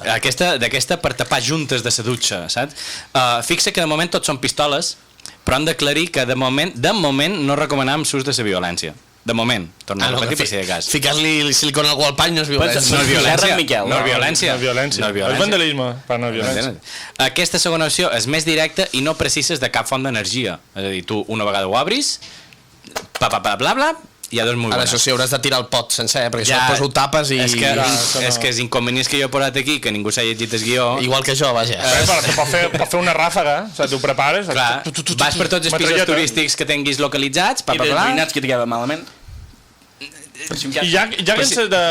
[SPEAKER 3] D'aquesta per tapar juntes de la dutxa, saps? Fixa que de moment tots són pistoles, però han d'aclarir que de moment no recomanam l'ús de la violència. De moment, torno a repetir per si de cas.
[SPEAKER 2] Ficar-li silicona al gualpany no és violència.
[SPEAKER 3] No és violència.
[SPEAKER 4] És vandalisme, però no és violència.
[SPEAKER 3] Aquesta segona opció és més directa i no precises de cap font d'energia. És a dir, tu una vegada ho obris, bla, i ja dos molt bones.
[SPEAKER 2] Ara, això sí, hauràs de tirar el pot sencer, perquè això després ho tapes i...
[SPEAKER 3] És que els inconvenients que jo he posat aquí, que ningú s'ha llegit el guió...
[SPEAKER 2] Igual que jo, vaja.
[SPEAKER 4] Per fer una ràfaga, o sigui, tu prepares...
[SPEAKER 3] Clar, vas per tots els pisos turístics que tinguis localitzats,
[SPEAKER 1] I dels veïnats que t'hi quedava malament.
[SPEAKER 4] I ja que ens de...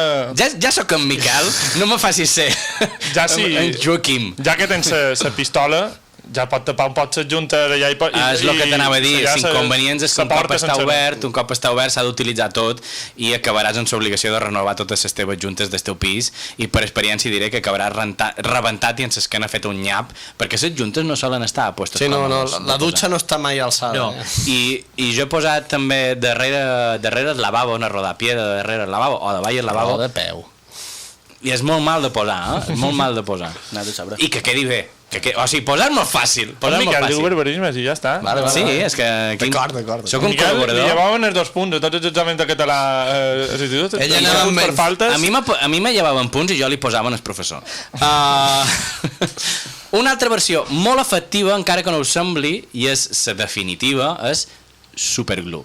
[SPEAKER 3] Ja sóc en Miquel, no me facis ser en Joaquim.
[SPEAKER 4] Ja que tens la pistola, ja pot tapar un pot les juntes allà i...
[SPEAKER 3] És el que t'anava a dir, els inconvenients és que un cop està obert s'ha d'utilitzar tot i acabaràs amb l'obligació de renovar totes les teves juntes del teu pis, i per experiència diré que acabaràs rebentat i en ses que n'ha fet un nyap, perquè les juntes no solen estar a puestos còmodes.
[SPEAKER 2] La dutxa no està mai alçada.
[SPEAKER 3] I jo he posat també darrere el lavabo, una rodapié de darrere el lavabo, o davall el lavabo.
[SPEAKER 2] De peu.
[SPEAKER 3] I és molt mal de posar, molt mal de posar. I que quedi bé. O sigui, posar molt fàcil.
[SPEAKER 4] Miquel diu barbarismes i ja està.
[SPEAKER 3] Sí, és que...
[SPEAKER 2] D'acord.
[SPEAKER 3] Soc un col·laborador.
[SPEAKER 4] Li llevaven els 2 punts de tots els exàmens de català a l'institut.
[SPEAKER 2] Ell anava amb menys.
[SPEAKER 3] A mi me llevaven punts i jo li posava al professor. Una altra versió molt efectiva, encara que no us sembli, i és la definitiva, és superglue.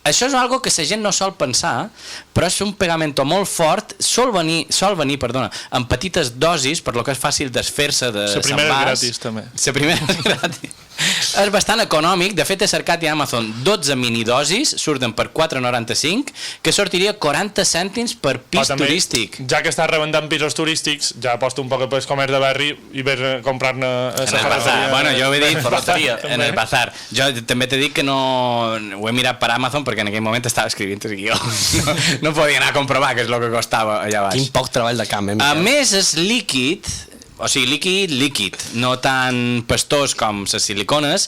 [SPEAKER 3] Això és algo que la gent no sol pensar, però és un pegamento molt fort, sol venir en petites dosis, per lo que és fàcil desfer-se de
[SPEAKER 4] l'envàs. La primera és gratis, també.
[SPEAKER 3] La primera és gratis. És bastant econòmic, de fet he cercat a Amazon 12 minidosis, surten per 4,95, que sortiria 40 cèntims per pis turístic.
[SPEAKER 4] Ja que estàs rebentant pisos turístics, ja aposto un poc pel comerç de barri i ves a comprar-ne a
[SPEAKER 3] en el bazar. Bueno, jo ho he dit en el bazar. Jo també t'he dit que no ho he mirat per Amazon perquè en aquell moment estava escrivint el guió. No podia anar a comprovar què és el que costava allà baix.
[SPEAKER 2] Quin poc treball de camp,
[SPEAKER 3] A més, és líquid, o sigui, líquid, no tan pastós com les silicones,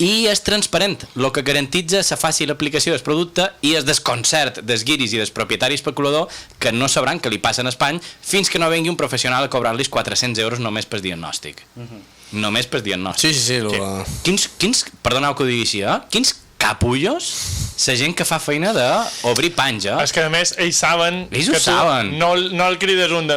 [SPEAKER 3] i és transparent, el que garantitza la fàcil aplicació del producte i el desconcert dels guiris i dels propietaris especulador que no sabran què li passa en Espanya fins que no vengui un professional a cobrar-los 400 euros només per diagnòstic. Només per diagnòstic.
[SPEAKER 2] Sí.
[SPEAKER 3] Quins, perdoneu que ho digui així, quins capullos la gent que fa feina d'obrir panja.
[SPEAKER 4] És que a més ells saben
[SPEAKER 3] que
[SPEAKER 4] tu no el crides un de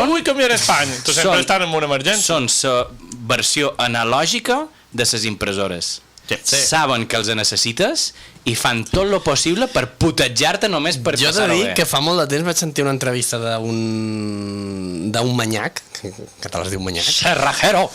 [SPEAKER 4] vull canviar a Espanya, tu sempre estàs en una emergència.
[SPEAKER 3] Són la versió analògica de les impressores. Saben que els necessites i fan tot lo possible per putejar-te només per passar-ho bé.
[SPEAKER 2] Jo he de dir que fa molt de temps vaig sentir una entrevista d'un d'un manyac, que te les diu manyac.
[SPEAKER 3] Cerrajero!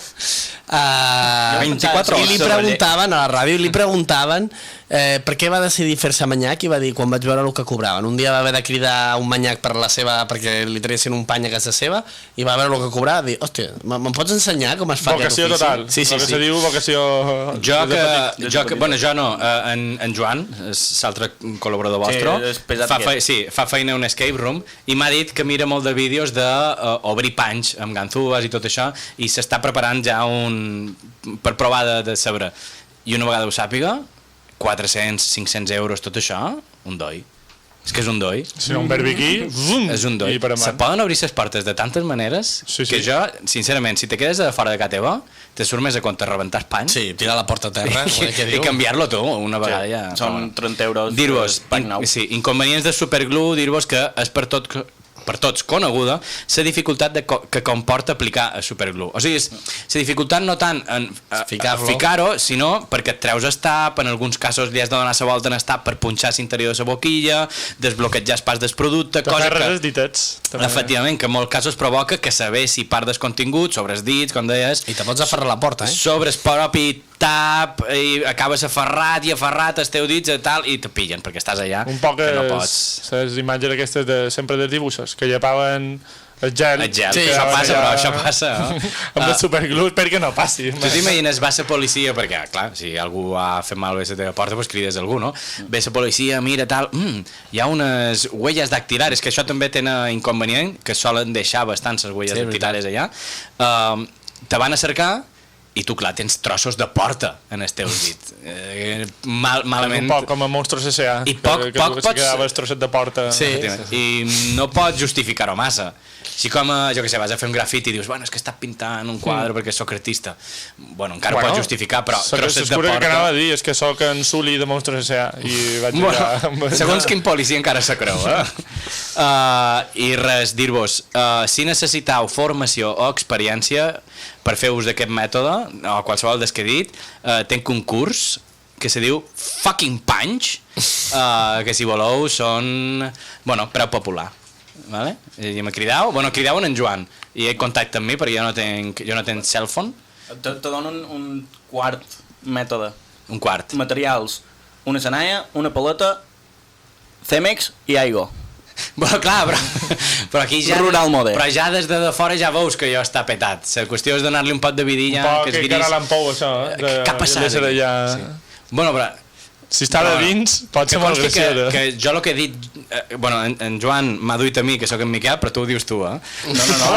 [SPEAKER 3] 24
[SPEAKER 2] I li preguntaven, a la ràdio, li preguntaven per què va decidir fer-se manyac, i va dir, quan vaig veure el que cobraven. Un dia va haver de cridar un manyac per la seva, perquè li traguessin un pany a casa seva, i va veure el que cobrava, i dir, hòstia, me'n pots ensenyar com es fa
[SPEAKER 4] vocació
[SPEAKER 2] aquest ofici?
[SPEAKER 4] total.
[SPEAKER 2] Sí, sí,
[SPEAKER 4] el que
[SPEAKER 2] sí.
[SPEAKER 4] se diu vocació...
[SPEAKER 3] Jo no, en Joan, és l'altre col·laborador vostre,
[SPEAKER 1] és pesat
[SPEAKER 3] fa feina a un escape room, i m'ha dit que mira molt de vídeos d'obrir panys amb ganzúes i tot això, i s'està preparant ja per provar de saber. I una vegada ho sàpiga, 400, 500 euros, tot això, un doi. És que és un doi.
[SPEAKER 4] Si no, un barbequí,
[SPEAKER 3] és un doi. Se poden obrir les portes de tantes maneres que jo, sincerament, si te quedes de fora de casa teva, te surt més a compte rebentar panys.
[SPEAKER 2] Sí, tirar la porta a terra.
[SPEAKER 3] I canviar-lo tu, una vegada ja.
[SPEAKER 1] Són 30 euros.
[SPEAKER 3] Dir-vos, inconvenients de Superglue, dir-vos que és per tots coneguda la dificultat que comporta aplicar a Superglue. O sigui, la dificultat no tant en ficar-ho, sinó perquè et treus el tap, en alguns casos li has de donar la volta en el tap per punxar l'interior de la boquilla, desbloquejar el pas del producte, cosa que... Efectivament, que en molts casos provoca que saber si part del contingut sobre els dits, com deies...
[SPEAKER 2] I te pots aferrar la porta,
[SPEAKER 3] sobre el propi tap, i acabes aferrat els teus dits i tal, i te pillen, perquè estàs allà.
[SPEAKER 4] Un poc
[SPEAKER 3] que no pots...
[SPEAKER 4] les imatges aquestes sempre dels dibuixos, que llepaven el gel.
[SPEAKER 3] El gel, sí, això passa.
[SPEAKER 4] Amb el Superglue, perquè no passi.
[SPEAKER 3] Tu t'imagines, va la policia, perquè, clar, si algú ha fet malbé la teva porta, doncs crides algú, no? Ve la policia, mira, tal, hi ha unes huelles dactilares, que això també tenen inconvenient, que solen deixar bastants les huelles dactilares allà. Te van a cercar, i tu, clar, tens trossos de porta en els teus dits. Malament...
[SPEAKER 4] Un poc com a Monstros S.A.
[SPEAKER 3] I poc
[SPEAKER 4] pots... Que quedava el trosset de porta.
[SPEAKER 3] Sí. I no pots justificar-ho massa. Si com, jo què sé, vas a fer un grafiti i dius, bueno, és que he estat pintant un quadre perquè soc artista. Bueno, encara ho pots justificar, però trossets de porta...
[SPEAKER 4] que anava a dir és que soc en Sully de Monstros S.A. i vaig jugar...
[SPEAKER 3] Segons quin policia encara se creu, I res, dir-vos, si necessiteu formació o experiència per fer ús d'aquest mètode, o qualsevol des que he dit, tenc un curs que se diu Fucking Punch, que si voleu són, bueno, preu popular. Vale? I me crideu, crideu en Joan, i contacta amb mi perquè jo no tenc cellphone.
[SPEAKER 1] Te donen un quart mètode.
[SPEAKER 3] Un quart.
[SPEAKER 1] Materials, una sanalla, una paleta, Cemex i aigua.
[SPEAKER 3] Bueno, clar, però aquí ja...
[SPEAKER 1] Rural mode.
[SPEAKER 3] Però ja des de fora ja veus que jo està petat. La qüestió és donar-li un pot de vidilla,
[SPEAKER 4] que és gris. Un poc que Caral Pou, això,
[SPEAKER 3] Què ha passat?
[SPEAKER 4] Sí.
[SPEAKER 3] Bueno, però...
[SPEAKER 4] Si està de dins, pot ser molt graciós.
[SPEAKER 3] Que jo el que he dit... en Joan m'ha duit a mi, que sóc en Miquel, però tu ho dius tu,
[SPEAKER 4] No,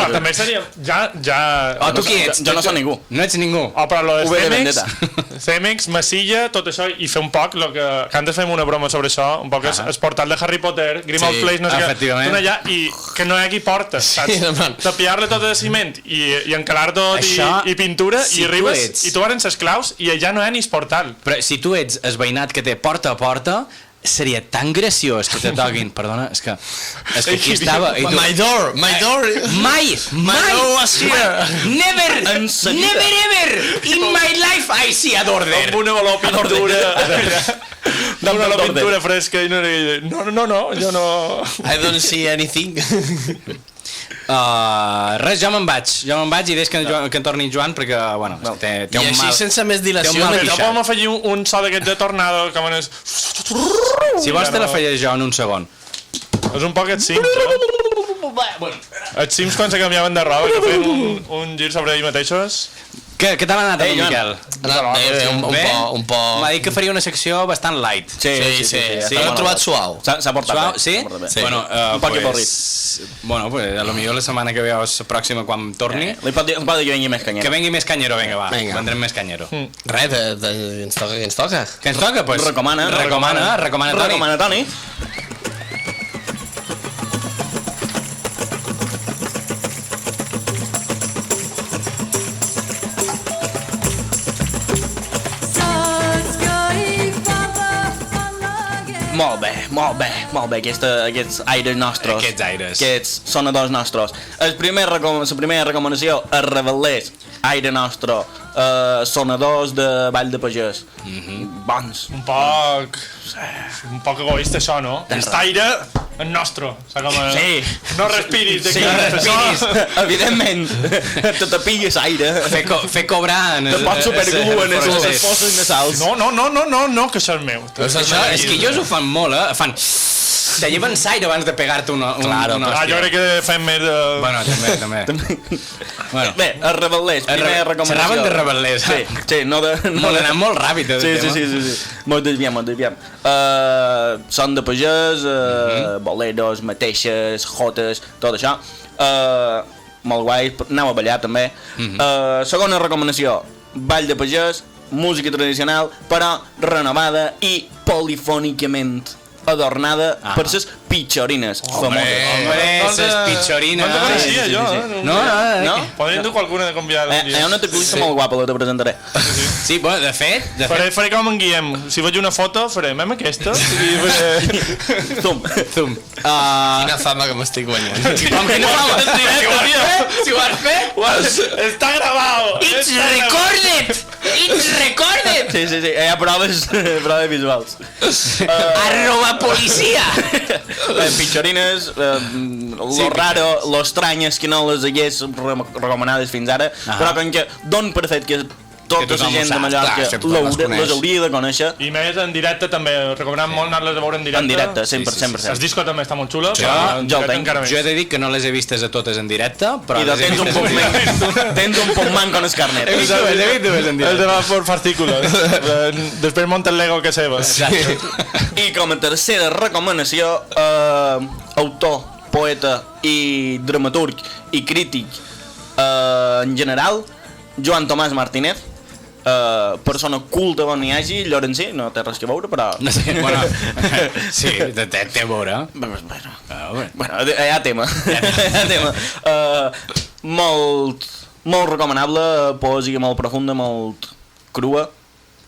[SPEAKER 4] també seria...
[SPEAKER 3] Tu qui ets?
[SPEAKER 1] Jo no soc ningú.
[SPEAKER 3] No ets ningú.
[SPEAKER 4] Però lo de Cemex, Masilla, tot això, i fer un poc, que antes fèiem una broma sobre això, un poc és portal de Harry Potter, Grimmauld Place, no sé què, tu allà, i que no hi hagi porta, saps? Tapiar-le tot de ciment, i encalar tot, i pintura, i arribes, i tu varen ses claus, i allà no hi ha ni portal.
[SPEAKER 3] Però si tu ets el veïnat que té porta a porta, seria tan graciós que te toquin, perdona, és que aquí estava...
[SPEAKER 2] My door!
[SPEAKER 3] My door
[SPEAKER 2] was here!
[SPEAKER 3] Never ever in my life I see a door there!
[SPEAKER 4] Amb una olor pintura fresca i no, jo no...
[SPEAKER 2] I don't see anything.
[SPEAKER 3] Res, jo me'n vaig i deix que en torni Joan perquè, bueno, té un mal...
[SPEAKER 2] I així sense més dilació...
[SPEAKER 4] Jo podem afegir un so d'aquest de tornado que és...
[SPEAKER 3] Si vols te l'afegeix jo en un segon.
[SPEAKER 4] És un poc els Sims, Els Sims quan se canviaven de roba, que feien un gir sobre ells mateixos.
[SPEAKER 3] Què tal ha anat, Miquel?
[SPEAKER 2] Un poc...
[SPEAKER 3] M'ha dit que faria una secció bastant light.
[SPEAKER 2] Sí. L'he trobat suau.
[SPEAKER 1] S'ha portat
[SPEAKER 3] suau,
[SPEAKER 1] bé.
[SPEAKER 3] Sí? Bueno,
[SPEAKER 1] un poc
[SPEAKER 3] pues a lo millor la setmana que ve o la pròxima quan torni...
[SPEAKER 1] Li pot dir que vengui més canyero.
[SPEAKER 3] Que vengui més canyero, vinga, va. Vendrem més canyero.
[SPEAKER 2] Res, ens toca.
[SPEAKER 3] Què ens toca?
[SPEAKER 1] Recomana, Toni. Molt bé, aquests aires nostres.
[SPEAKER 3] Aquests aires.
[SPEAKER 1] Aquests sonadors nostres. La primera recomanació, els rebel·lers Aire Nostre, sonadors de Vall de Pagès. Bons.
[SPEAKER 4] Un poc egoista això, no? Aquest aire és nostre.
[SPEAKER 1] Sí.
[SPEAKER 4] No respiris d'aquí.
[SPEAKER 1] Sí, no respiris. Evidentment. Te tapigues aire.
[SPEAKER 3] Fer cobrar...
[SPEAKER 1] Te pots superglue en les fosses nasals.
[SPEAKER 4] No, que això és meu.
[SPEAKER 3] És que ells ho fan molt, Fan... Te lleven aire abans de pegar-te una hòstia.
[SPEAKER 4] Jo crec que fem més de...
[SPEAKER 3] Bueno, també. Bueno.
[SPEAKER 1] Bé, els rebel·lers, primera recomanació.
[SPEAKER 3] Xerraven de rebel·lers.
[SPEAKER 1] Sí, no de...
[SPEAKER 3] Molt anat molt ràpid,
[SPEAKER 1] Sí. Molt desviam. Són de pagès, boleros, mateixes, jotes, tot això. Molt guai, aneu a ballar també. Segona recomanació, ball de pagès, música tradicional, però renovada i polifònicament adornada per ses pitxorines famoses.
[SPEAKER 3] Hombre, ses pitxorines.
[SPEAKER 4] No te coneixia, jo.
[SPEAKER 1] No?
[SPEAKER 4] Podríem dur qualcuna de convidar.
[SPEAKER 1] Hi ha una teclista molt guapa, la te presentaré.
[SPEAKER 3] Sí, bueno, de fet...
[SPEAKER 4] Faré com en Guillem. Si veig una foto, faré aquesta.
[SPEAKER 1] Zoom.
[SPEAKER 2] Quina fama que m'estic guanyant.
[SPEAKER 3] Com que no si ho has fet?
[SPEAKER 4] Està gravat!
[SPEAKER 3] It's recorded!
[SPEAKER 1] Sí, hi ha proves visuals.
[SPEAKER 3] @policia!
[SPEAKER 1] Pitxorines, lo raro, lo estrany és que no les hagués recomanades fins ara, però com que don per fet que tota la gent de Mallorca les hauria de conèixer.
[SPEAKER 4] I més en directe també, recomanem molt anar-les a veure en directe.
[SPEAKER 1] En directe, 100%.
[SPEAKER 4] El disco també està molt xulo,
[SPEAKER 1] però jo el tenc.
[SPEAKER 3] Jo he de dir que no les he vistes a totes en directe, però...
[SPEAKER 1] I tens un poc manco en el carnet.
[SPEAKER 3] He vist dues en
[SPEAKER 4] el
[SPEAKER 3] directe.
[SPEAKER 4] de va per fascículos. Després munta el Lego que seva.
[SPEAKER 1] I com a tercera recomanació, autor, poeta i dramaturg i crític en general, Joan Tomàs Martínez, persona culta on hi hagi, llorencí, no té res que veure, però...
[SPEAKER 3] No sé, bueno, sí, té a veure.
[SPEAKER 1] Bueno, hi ha tema. Molt recomanable, poesia molt profunda, molt crua,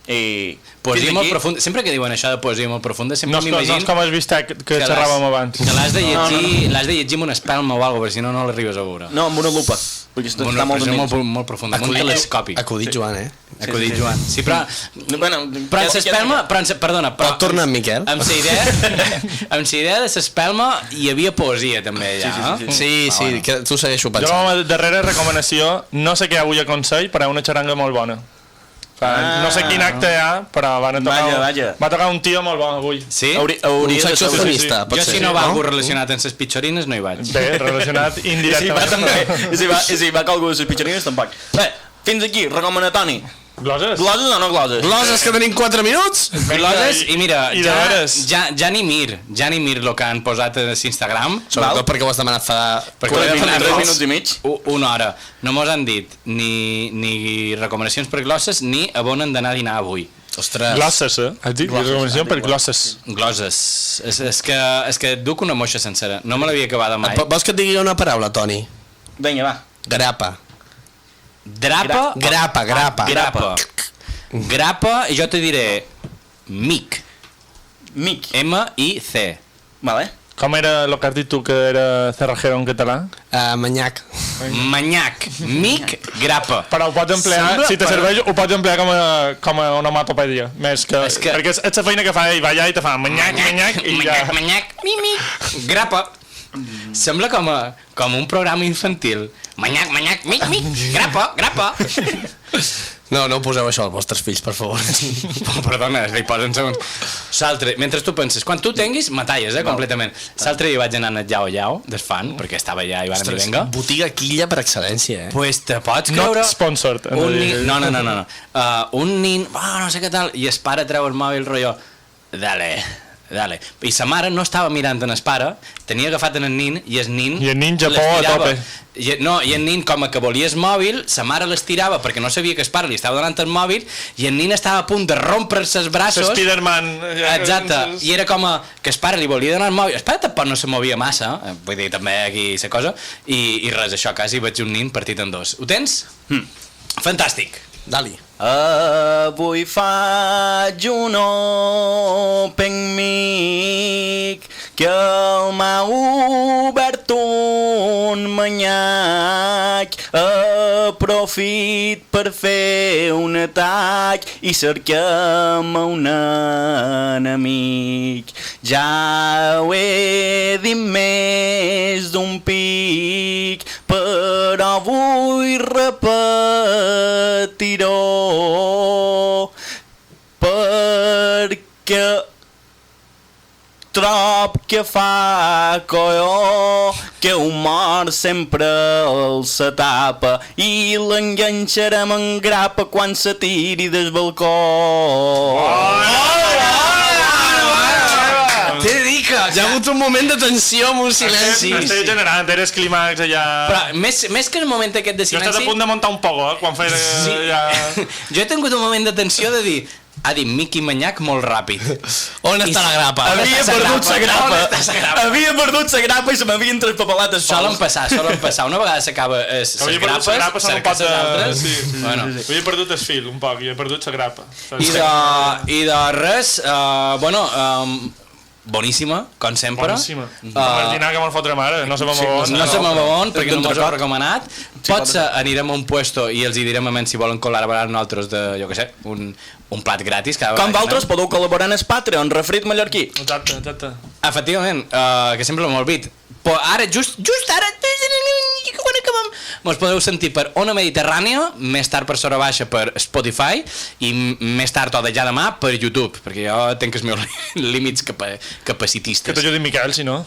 [SPEAKER 1] i...
[SPEAKER 3] Poesia molt profunda, sempre que diuen això de poesia molt profunda, sempre m'imagino...
[SPEAKER 4] No és com has vist que xerràvem abans.
[SPEAKER 3] Que l'has de llegir amb una espelma o alguna cosa, perquè si no, no l'arribes a veure.
[SPEAKER 1] No, amb una lupa. Perquè està
[SPEAKER 3] molt profunda, amb un telescopi.
[SPEAKER 2] Acudit, Joan,
[SPEAKER 3] Acudit, Joan. Sí, però... Però en s'espelma... Perdona, però...
[SPEAKER 2] Pot tornar en Miquel?
[SPEAKER 3] Amb la idea de s'espelma hi havia poesia, també, allà.
[SPEAKER 2] Sí, que tu segueixo pensant.
[SPEAKER 4] Jo, com a darrera recomanació, no sé què avui aconsell, però una xaranga molt bona. No sé quin acte hi ha, però va tocar un tio molt bo avui.
[SPEAKER 3] Sí?
[SPEAKER 2] Un saxofonista, pot
[SPEAKER 3] jo
[SPEAKER 2] ser.
[SPEAKER 3] Si no va algú relacionat amb les pitxorines no hi vaig.
[SPEAKER 4] Bé, relacionat indirectament.
[SPEAKER 1] I si va algú de les pitxorines tampoc. Bé, fins aquí, recomanatori.
[SPEAKER 4] Gloses?
[SPEAKER 1] Gloses o no gloses?
[SPEAKER 2] Gloses, que tenim 4 minuts?
[SPEAKER 3] Gloses, i mira, ja ni mir el que han posat a l'Instagram.
[SPEAKER 2] Sobretot perquè ho has demanat fa...
[SPEAKER 1] 3 minuts i mig.
[SPEAKER 3] Una hora. No mos han dit ni recomanacions per glosses ni on han d'anar a dinar avui.
[SPEAKER 2] Ostres.
[SPEAKER 4] Glosses, Has dit recomanació per glosses.
[SPEAKER 3] Glosses. És que et duc una moixa sencera. No me l'havia acabat mai.
[SPEAKER 2] Vols que et digui una paraula, Toni?
[SPEAKER 1] Vinga, va.
[SPEAKER 2] Grapa.
[SPEAKER 3] Grapa? Grapa, i jo te diré mic.
[SPEAKER 1] Mic.
[SPEAKER 3] M-I-C.
[SPEAKER 1] Vale.
[SPEAKER 4] Com era el que has dit tu que era cerrajero en català?
[SPEAKER 2] Manyac.
[SPEAKER 3] Manyac. Mic, grapa.
[SPEAKER 4] Però ho pots emplear, si te serveix, ho pots emplear com a onomatopèdia. Més que... Perquè és la feina que fa ell, va allà i te fa manyac, i ja...
[SPEAKER 3] Manyac, mic, grapa. Sembla com un programa infantil. Manyac, mic, grapa.
[SPEAKER 2] No poseu això als vostres fills, per favor.
[SPEAKER 3] Perdona, li posen segons. L'altre, mentre tu penses, quan tu tinguis, m'atalles, completament. L'altre dia vaig anar a Yao, desfan, perquè estava allà i van dir, vinga.
[SPEAKER 2] Botiga quilla per excel·lència,
[SPEAKER 3] Pues te pots creure...
[SPEAKER 4] Not sponsored.
[SPEAKER 3] No. Un nin, no sé què tal, i el pare treu el mòbil, rotllo, dale. I sa mare no estava mirant en el pare, tenia agafat en el nin, i el nin...
[SPEAKER 4] I el nin Japó a tope.
[SPEAKER 3] I el nin, com que volia el mòbil, sa mare l'estirava perquè no sabia que el pare li estava donant el mòbil, i el nin estava a punt de rompre-se els braços...
[SPEAKER 4] Spiderman.
[SPEAKER 3] Exacte, i era com que el pare li volia donar el mòbil, el pare tampoc no se movia massa, vull dir, també aquí la cosa, i res, això, quasi vaig un nin partit en dos. Ho tens? Fantàstic.
[SPEAKER 2] Dali.
[SPEAKER 1] Avui faig un open mic que m'ha obert un manyac. Aprofit per fer un atac i cerquem un enemic. Ja ho he dit més d'un pic, però vull repetir-ho perquè trob que fa colló que un mort sempre el se tapa i l'enganxarem en grapa quan se tiri del balcó.
[SPEAKER 3] T'he de dir que hi ha hagut un moment de tensió amb un silenci.
[SPEAKER 4] Estic generant, eres clímax allà...
[SPEAKER 3] Però més que el moment aquest de
[SPEAKER 4] Jo he
[SPEAKER 3] silenci...
[SPEAKER 4] estat a punt de muntar un pogo, quan feia...
[SPEAKER 3] Sí.
[SPEAKER 4] Ja...
[SPEAKER 3] Jo he tingut un moment de tensió de dir ha dit Miqui Manyac molt ràpid.
[SPEAKER 2] On està la grapa?
[SPEAKER 1] Havia perdut sa grapa. Havia perdut sa grapa i se m'havien traspapelat els
[SPEAKER 3] Solen passar. Una vegada s'acaba les grapes, cerques les altres.
[SPEAKER 4] Sí.
[SPEAKER 3] Bueno.
[SPEAKER 4] Havia perdut el fil un poc i he perdut la grapa.
[SPEAKER 3] I de res, boníssima, com sempre.
[SPEAKER 4] Boníssima. Imaginar que me'l fotre mare, no sabem a on.
[SPEAKER 3] No sabem a on, perquè no mos ho ha recomanat. Potser anirem a un puesto i els hi direm a menys si volen col·laborar nosaltres de, jo què sé, un plat gratis.
[SPEAKER 1] Com vosaltres podeu col·laborar en el Patreon, refrit mallorquí.
[SPEAKER 4] Exacte.
[SPEAKER 3] Efectivament, que sempre m'ho olvit. Però ara, just ara, quan acabem, mos podeu sentir per Ona Mediterrània, més tard per Sora Baixa per Spotify i més tard o de ja demà per YouTube, perquè jo tenc els meus límits capacitistes.
[SPEAKER 4] Que t'ajudi Miquel, si no.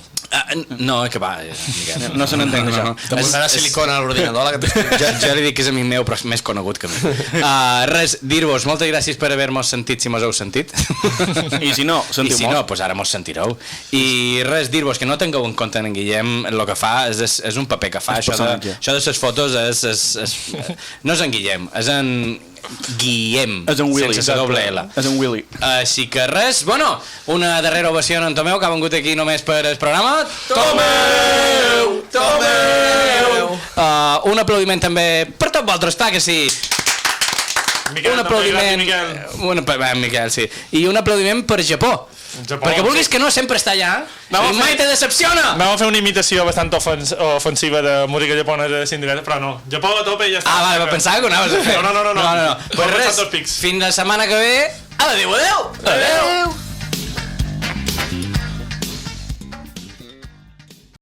[SPEAKER 3] No, que va, Miquel.
[SPEAKER 1] No se n'entén, això.
[SPEAKER 2] Te posarà silicona a l'ordinador, la que t'explico.
[SPEAKER 3] Jo li dic que és amic meu, però és més conegut que mi. Res, dir-vos, moltes gràcies per haver-mos sentit, si mos heu sentit.
[SPEAKER 1] I si no, sentiu
[SPEAKER 3] I si no, doncs ara mos sentireu. I res, dir-vos que no tingueu en compte en Guillem, el que fa és un paper que fa, això de les fotos no és en Guillem, és en Guillem,
[SPEAKER 1] és en Willy,
[SPEAKER 3] sense doble L.
[SPEAKER 1] És en Willy.
[SPEAKER 3] Així que res, bueno, una darrera ovació en Tomeu, que ha vengut aquí només per el programa. Tomeu! Un aplaudiment també per tots vosaltres, clar que sí.
[SPEAKER 4] Miquel,
[SPEAKER 3] Un aplaudiment... Miquel, sí. I un aplaudiment per Japó. Perquè vulguis que no, sempre està allà i mai te decepciona.
[SPEAKER 4] Vam a fer una imitació bastant ofensiva de música japonesa sin directe, però no. Japó a tope i ja està.
[SPEAKER 3] Vale, pensava que ho anaves a fer.
[SPEAKER 4] No.
[SPEAKER 3] Pues res, fins la setmana que ve. Adéu.